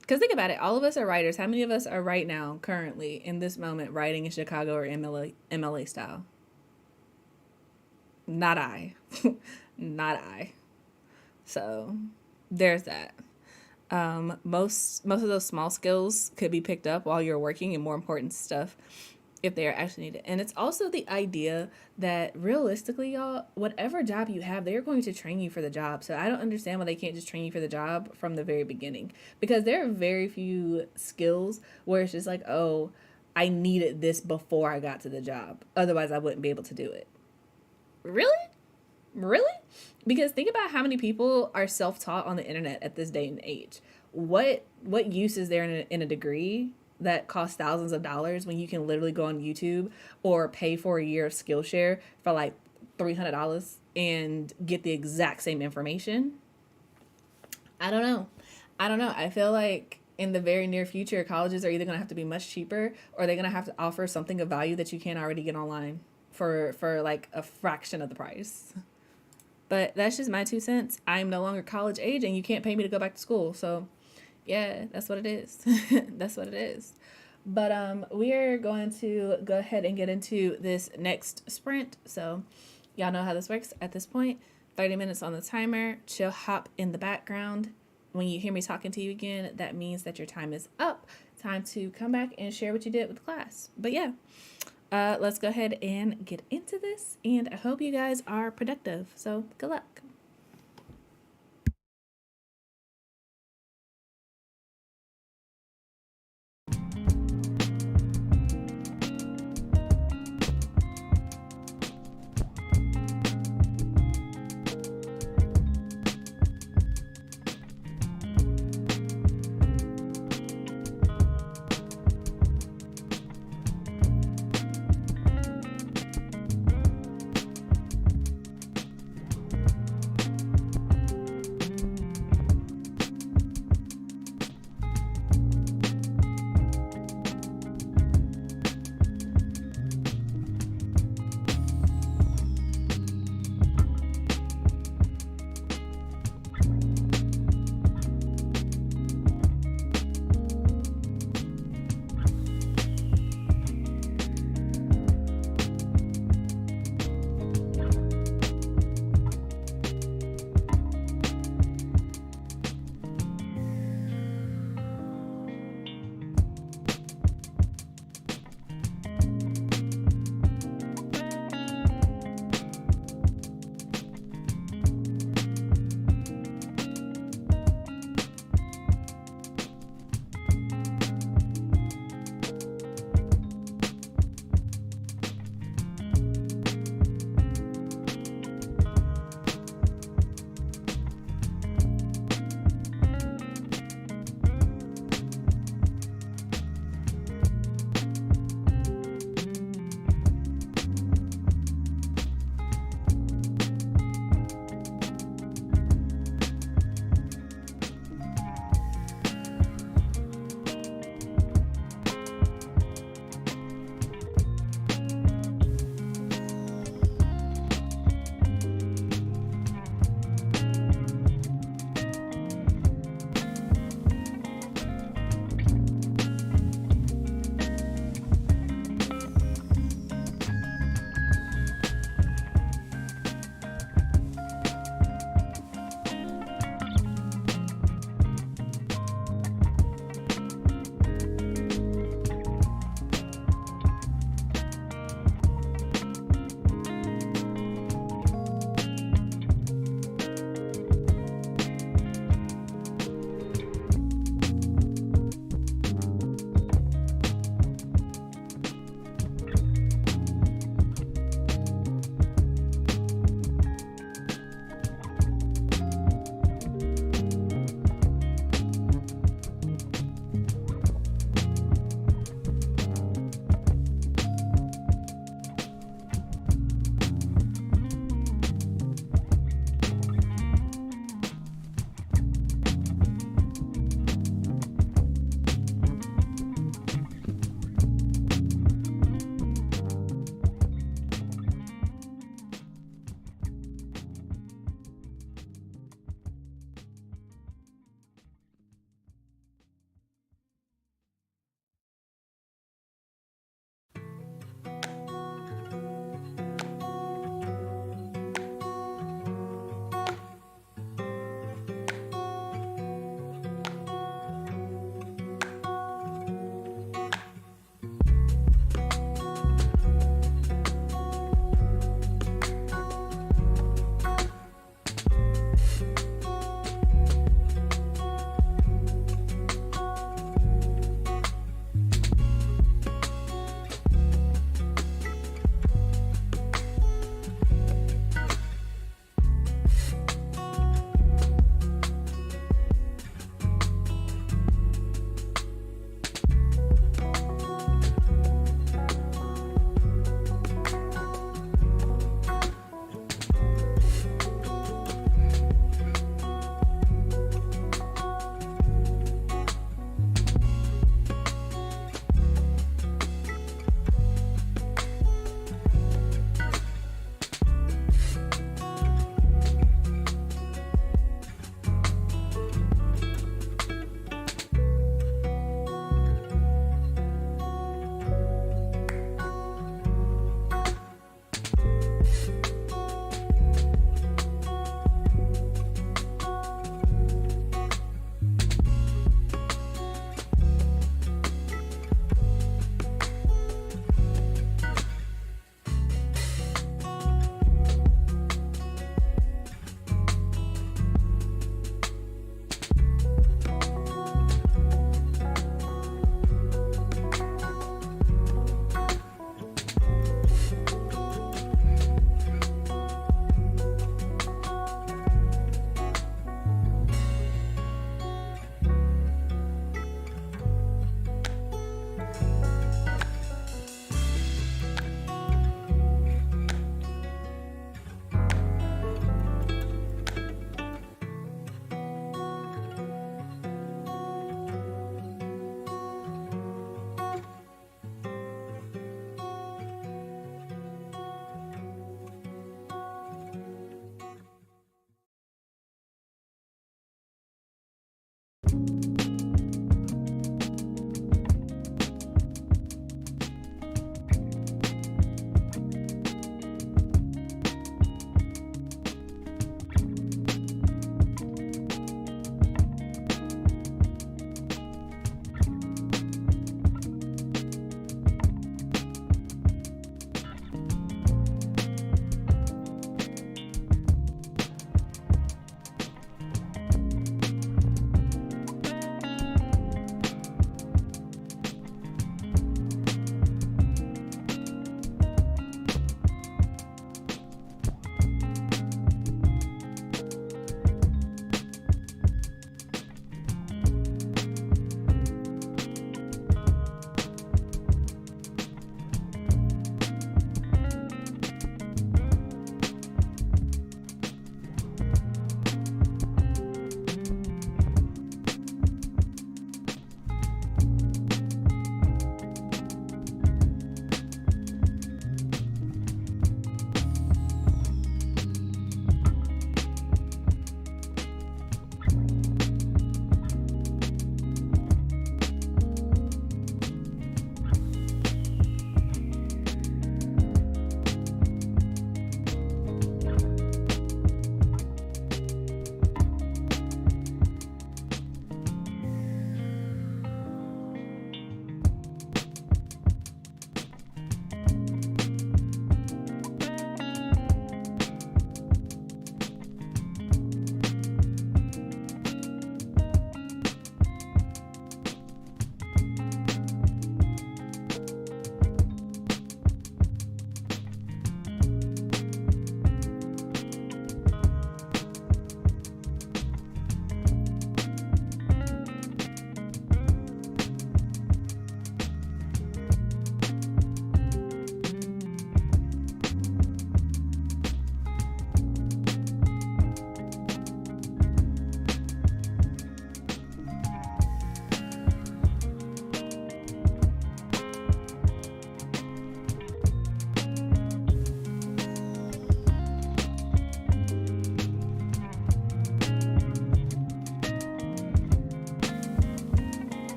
Because think about it, all of us are writers. How many of us are right now, currently, in this moment, writing in Chicago or MLA style? Not I. Not I. So there's that. Most of those small skills could be picked up while you're working, and more important stuff if they are actually needed. And it's also the idea that realistically, y'all, whatever job you have, they're going to train you for the job. So I don't understand why they can't just train you for the job from the very beginning, because there are very few skills where it's just like, oh, I needed this before I got to the job. Otherwise, I wouldn't be able to do it. Really? Because think about how many people are self-taught on the internet at this day and age. What use is there in a degree that costs thousands of dollars when you can literally go on YouTube or pay for a year of Skillshare for like $300 and get the exact same information? I don't know. I feel like in the very near future, colleges are either going to have to be much cheaper or they're going to have to offer something of value that you can't already get online for like a fraction of the price. But that's just my 2 cents. I'm no longer college age and you can't pay me to go back to school. So yeah, that's what it is. That's what it is. But we are going to go ahead and get into this next sprint. So y'all know how this works at this point. 30 minutes on the timer. Chill, hop in the background. When you hear me talking to you again, that means that your time is up. Time to come back and share what you did with class. But yeah, let's go ahead and get into this. And I hope you guys are productive. So good luck.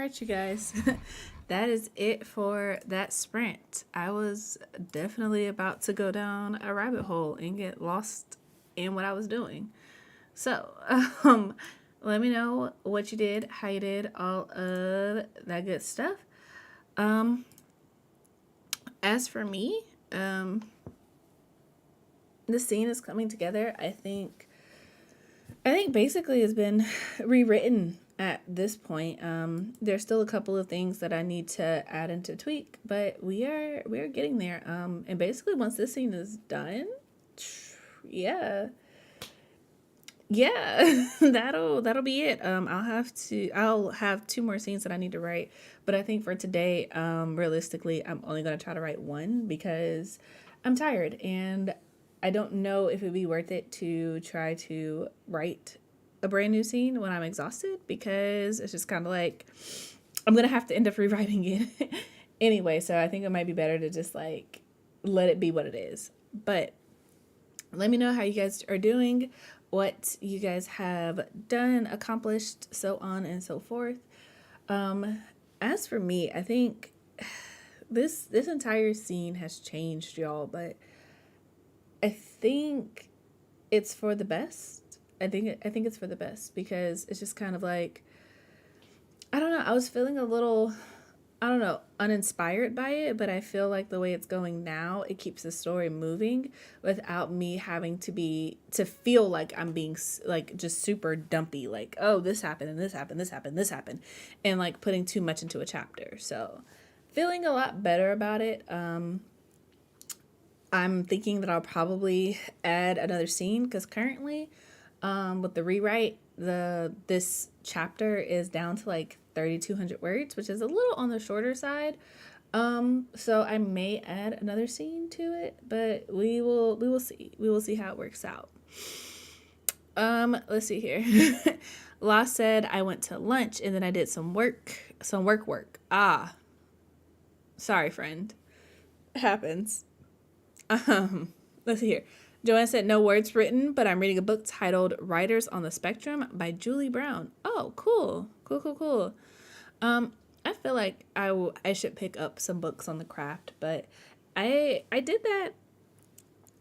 right, you guys. That is it for that sprint. I was definitely about to go down a rabbit hole and get lost in what I was doing. So, let me know what you did, how you did, all of that good stuff. Um, as for me, the scene is coming together. I think basically it's been rewritten at this point. There's still a couple of things that I need to add and to tweak, but we are getting there. And basically once this scene is done, yeah, yeah, that'll be it. I'll have two more scenes that I need to write, but I think for today, realistically, I'm only gonna try to write one because I'm tired and I don't know if it'd be worth it to try to write a brand new scene when I'm exhausted because it's just kind of like I'm gonna have to end up rewriting it anyway. So I think it might be better to just like let it be what it is. But let me know how you guys are doing, what you guys have done, accomplished, so on and so forth. As for me, I think this entire scene has changed, y'all, but I think it's for the best. I think it's for the best because it's just kind of like I don't know, I was feeling a little I don't know, uninspired by it, but I feel like the way it's going now, it keeps the story moving without me having to feel like I'm being like just super dumpy, like, oh, this happened and this happened, this happened, this happened, and like putting too much into a chapter. So, feeling a lot better about it. I'm thinking that I'll probably add another scene because currently, with the rewrite, this chapter is down to like 3,200 words, which is a little on the shorter side. So I may add another scene to it, but we will see. We will see how it works out. Let's see here. La said I went to lunch and then I did some work. Ah, sorry, friend. It happens. Let's see here. Joanne said no words written, but I'm reading a book titled Writers on the Spectrum by Julie Brown. Oh, cool. Cool. I feel like I should pick up some books on the craft, but I did that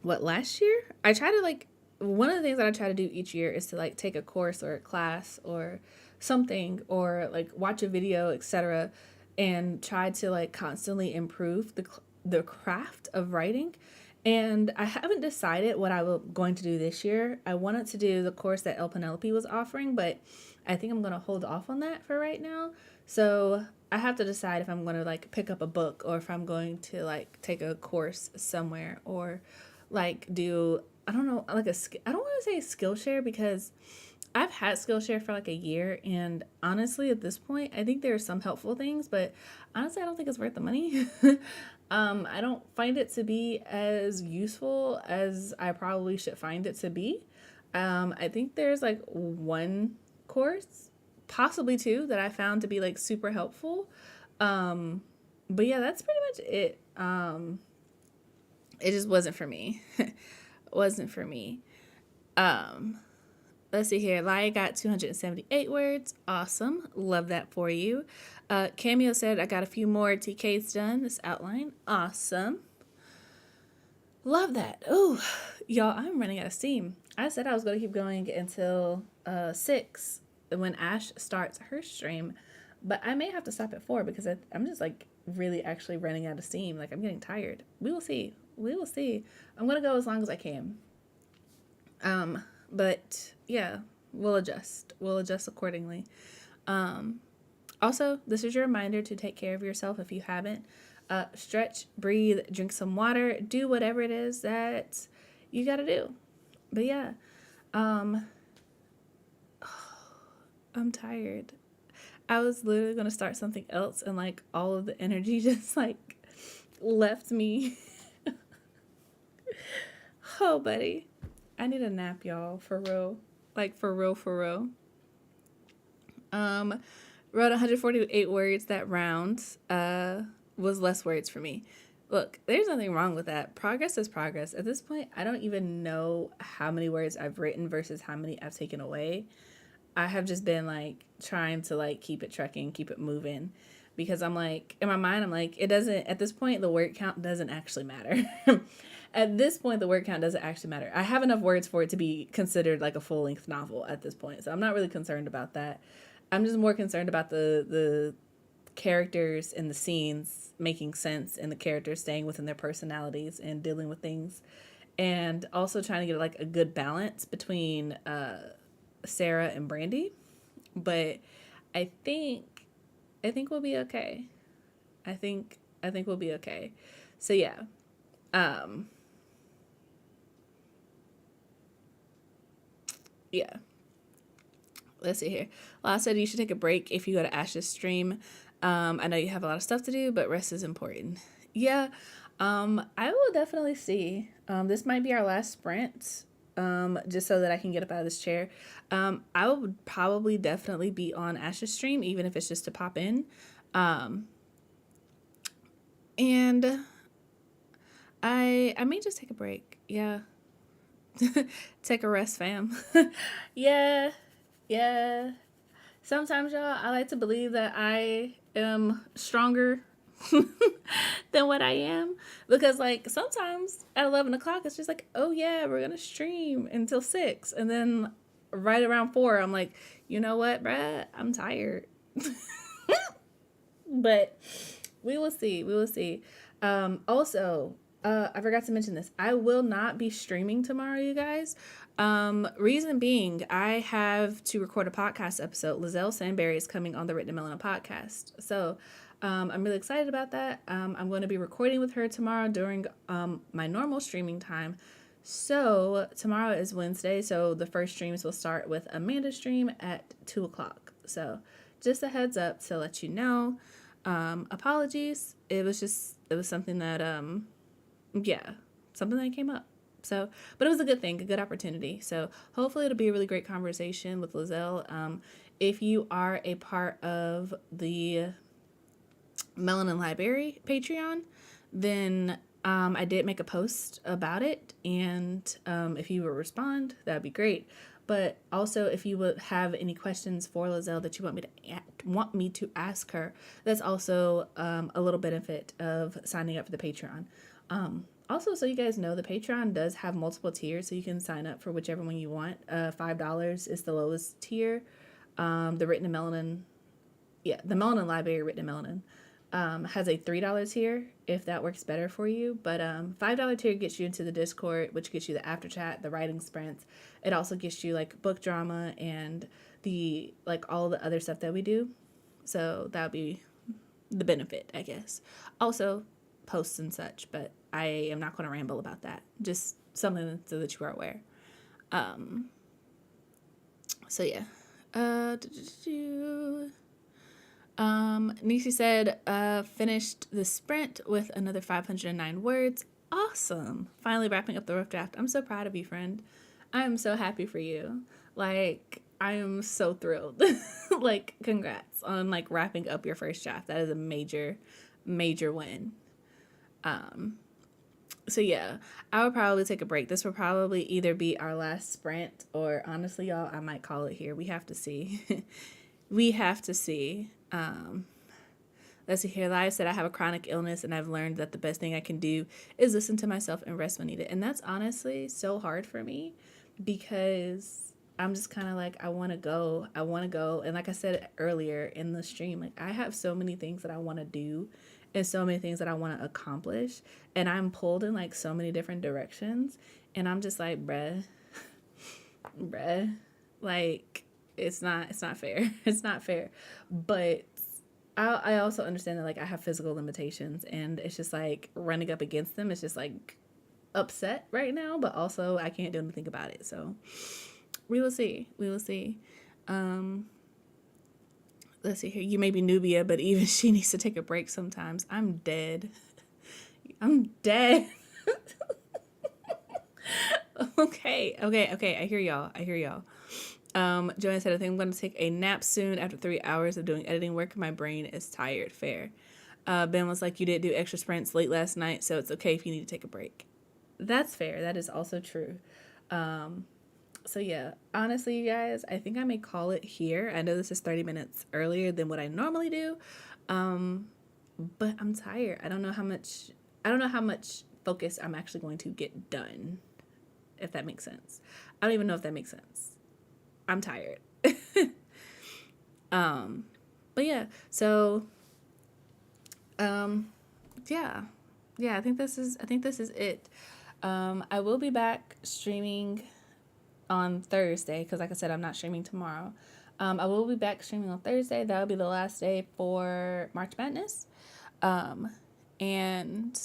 last year? I try to like one of the things that I try to do each year is to like take a course or a class or something or like watch a video, etc., and try to like constantly improve the craft of writing. And I haven't decided what I'm going to do this year. I wanted to do the course that El Penelope was offering, but I think I'm going to hold off on that for right now. So I have to decide if I'm going to like pick up a book or if I'm going to like take a course somewhere or like do, I don't know, like I don't want to say Skillshare because I've had Skillshare for like a year, and honestly, at this point, I think there are some helpful things, but honestly, I don't think it's worth the money. I don't find it to be as useful as I probably should find it to be. I think there's like one course, possibly two, that I found to be like super helpful. But yeah, that's pretty much it. It just wasn't for me. Wasn't for me. Let's see here. Lai got 278 words. Awesome. Love that for you. Cameo said, I got a few more TKs done. This outline. Awesome. Love that. Oh, y'all, I'm running out of steam. I said I was going to keep going until 6 when Ash starts her stream. But I may have to stop at 4 because I'm just like really actually running out of steam. Like I'm getting tired. We will see. I'm going to go as long as I can. But yeah, we'll adjust accordingly. Also, this is your reminder to take care of yourself if you haven't. Stretch, breathe, drink some water, do whatever it is that you gotta do. But yeah, I'm tired. I was literally gonna start something else and like all of the energy just like left me. Oh, buddy. I need a nap, y'all, for real. Like, for real. Wrote 148 words. That round was less words for me. Look, there's nothing wrong with that. Progress is progress. At this point, I don't even know how many words I've written versus how many I've taken away. I have just been like trying to like keep it trucking, keep it moving, because I'm like, in my mind, I'm like, it doesn't, at this point, the word count doesn't actually matter. At this point, the word count doesn't actually matter. I have enough words for it to be considered like a full length novel at this point. So I'm not really concerned about that. I'm just more concerned about the characters and the scenes making sense and the characters staying within their personalities and dealing with things. And also trying to get like a good balance between Sarah and Brandy. But I think we'll be okay. I think we'll be okay. So yeah. Um yeah. Let's see here. Lala said you should take a break if you go to Ash's stream. I know you have a lot of stuff to do, but rest is important. Yeah. I will definitely see. This might be our last sprint. Just so that I can get up out of this chair. I would probably definitely be on Ash's stream, even if it's just to pop in. And I may just take a break. Yeah. Take a rest, fam. Yeah. Yeah. Sometimes, y'all, I like to believe that I am stronger than what I am. Because, like, sometimes at 11 o'clock, it's just like, oh, yeah, we're going to stream until 6. And then right around 4, I'm like, you know what, Brad? I'm tired. But we will see. We will see. Also, I forgot to mention this. I will not be streaming tomorrow, you guys. Reason being, I have to record a podcast episode. Lizelle Sandberry is coming on the Written in Melanin podcast. So I'm really excited about that. I'm going to be recording with her tomorrow during my normal streaming time. So tomorrow is Wednesday. So the first streams will start with Amanda's stream at 2 o'clock. So just a heads up to let you know. Apologies. It was something that, something that came up. So, but it was a good thing, a good opportunity. So hopefully it'll be a really great conversation with Lizelle. If you are a part of the Melanin Library Patreon, then I did make a post about it. And if you would respond, that'd be great. But also, if you would have any questions for Lizelle that you want me to ask her, that's also a little benefit of signing up for the Patreon. Also, so you guys know, the Patreon does have multiple tiers, so you can sign up for whichever one you want. $5 is the lowest tier. The Written in Melanin, the Melanin Library Written in Melanin has a $3 tier if that works better for you. But $5 tier gets you into the Discord, which gets you the after chat, the writing sprints. It also gets you like book drama and the all the other stuff that we do. So that would be the benefit, I guess. Also, posts and such, but I am not going to ramble about that. Just something so that you are aware. So yeah. Nisi said, finished the sprint with another 509 words. Awesome. Finally wrapping up the rough draft. I'm so proud of you, friend. I'm so happy for you. Like, I am so thrilled. Like, congrats on wrapping up your first draft. That is a major, major win. So yeah, I would probably take a break. This will probably either be our last sprint or honestly, y'all, I might call it here. We have to see. We have to see. Let's see here. Lai said, I have a chronic illness and I've learned that the best thing I can do is listen to myself and rest when needed. And that's honestly so hard for me because I'm just kind of like, I want to go. And like I said earlier in the stream, I have so many things that I want to do and so many things that I want to accomplish. And I'm pulled in so many different directions. And I'm just like, bruh, it's not fair. It's not fair. But I also understand that I have physical limitations and it's just running up against them. It's just upset right now, but also I can't do anything about it. So we will see. Let's see here. You may be Nubia, but even she needs to take a break sometimes. I'm dead. Okay. I hear y'all. Joanne said, I think I'm going to take a nap soon after 3 hours of doing editing work. My brain is tired. Fair. Ben was like, you did do extra sprints late last night, so it's okay if you need to take a break. That's fair. That is also true. So yeah, honestly, you guys, I think I may call it here. I know this is 30 minutes earlier than what I normally do. Um, but I'm tired. I don't know how much focus I'm actually going to get done, if that makes sense. I don't even know if that makes sense. I'm tired. um, but yeah, so um yeah. Yeah, I think this is it. I will be back streaming on Thursday because, like I said, I'm not streaming tomorrow. I will be back streaming on Thursday. That'll be the last day for March Madness. Um, and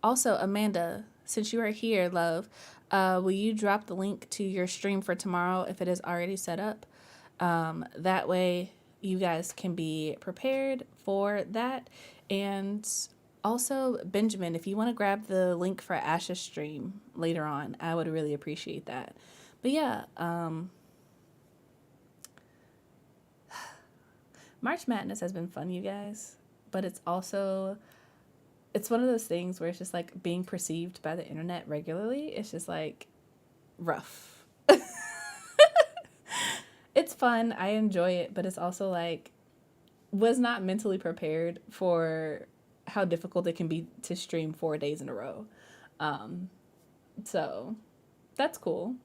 also, Amanda, since you are here, love, will you drop the link to your stream for tomorrow if it is already set up? That way, you guys can be prepared for that. And also, Benjamin, if you want to grab the link for Ash's stream later on, I would really appreciate that. But yeah, March Madness has been fun, you guys. But it's one of those things where it's just like being perceived by the internet regularly. It's just like rough. It's fun. I enjoy it, but it's also like was not mentally prepared for how difficult it can be to stream 4 days in a row. Um, so that's cool.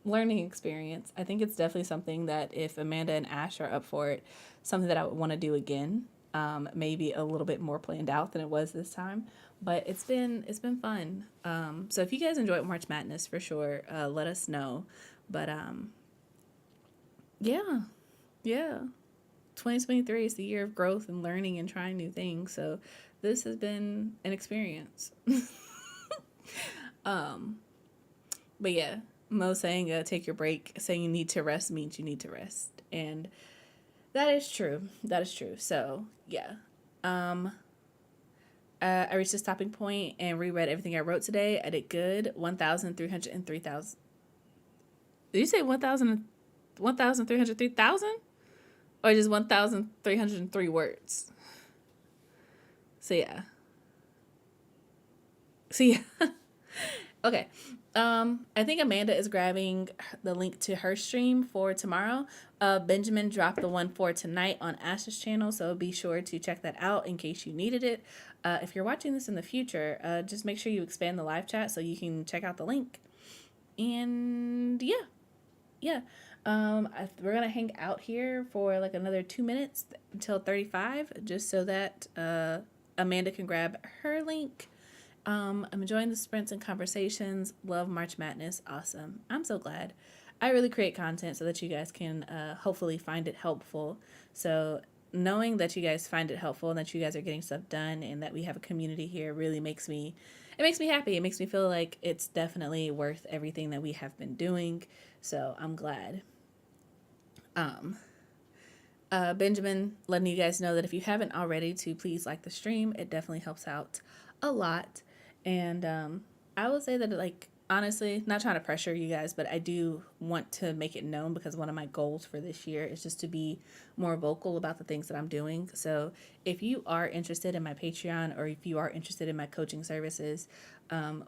Learning experience. I think it's definitely something that if Amanda and Ash are up for it, something that I would want to do again. Maybe a little bit more planned out than it was this time, but it's been fun. So if you guys enjoyed March Madness, for sure, let us know. But yeah, yeah. 2023 is the year of growth and learning and trying new things. So this has been an experience. um, but yeah, Mo saying take your break, saying you need to rest means you need to rest, and that is true. That is true. So yeah, um, I reached a stopping point and reread everything I wrote today. I did good. 1,303,000. Did you say 1,303,000? Or just 1,303 words? So yeah. So yeah. Okay. I think Amanda is grabbing the link to her stream for tomorrow. Benjamin dropped the one for tonight on Ash's channel, so be sure to check that out in case you needed it. If you're watching this in the future, just make sure you expand the live chat so you can check out the link. And yeah. We're gonna hang out here for like another 2 minutes until 35, just so that Amanda can grab her link. I'm enjoying the sprints and conversations. Love March Madness. Awesome. I'm so glad. I really create content so that you guys can hopefully find it helpful. So knowing that you guys find it helpful and that you guys are getting stuff done and that we have a community here really makes me happy. It makes me feel like it's definitely worth everything that we have been doing. So I'm glad. Benjamin letting you guys know that if you haven't already, to please like the stream. It definitely helps out a lot. And I will say that, like, honestly, not trying to pressure you guys, but I do want to make it known because one of my goals for this year is just to be more vocal about the things that I'm doing. So if you are interested in my Patreon or if you are interested in my coaching services,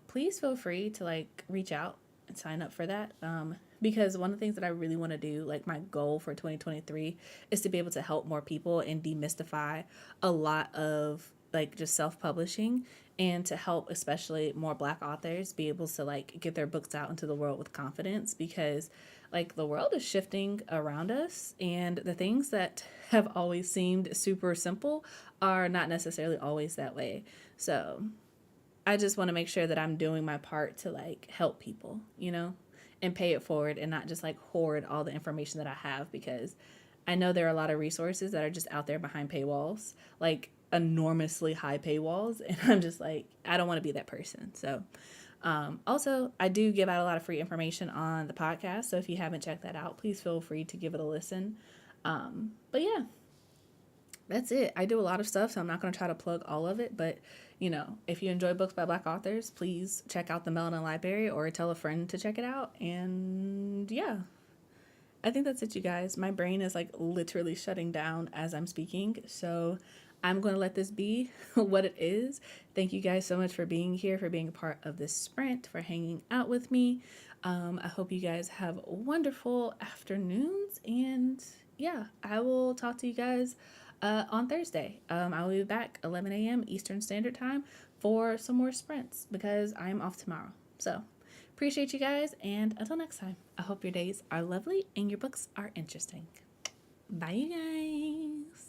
please feel free to like reach out and sign up for that. Because one of the things that I really want to do, like my goal for 2023, is to be able to help more people and demystify a lot of like just self-publishing, and to help especially more Black authors be able to like get their books out into the world with confidence, because like the world is shifting around us and the things that have always seemed super simple are not necessarily always that way. So I just want to make sure that I'm doing my part to like help people, and pay it forward and not just like hoard all the information that I have, because I know there are a lot of resources that are just out there behind paywalls, like enormously high paywalls. And I'm just like, I don't want to be that person. So also, I do give out a lot of free information on the podcast. So if you haven't checked that out, please feel free to give it a listen. But yeah, that's it. I do a lot of stuff, so I'm not going to try to plug all of it. But, if you enjoy books by Black authors, please check out the Melanin Library or tell a friend to check it out. And yeah, I think that's it, you guys. My brain is like literally shutting down as I'm speaking. So I'm going to let this be what it is. Thank you guys so much for being here, for being a part of this sprint, for hanging out with me. I hope you guys have wonderful afternoons, and yeah, I will talk to you guys on Thursday. I will be back 11 a.m. Eastern Standard Time for some more sprints because I'm off tomorrow. So appreciate you guys, and until next time, I hope your days are lovely and your books are interesting. Bye, you guys.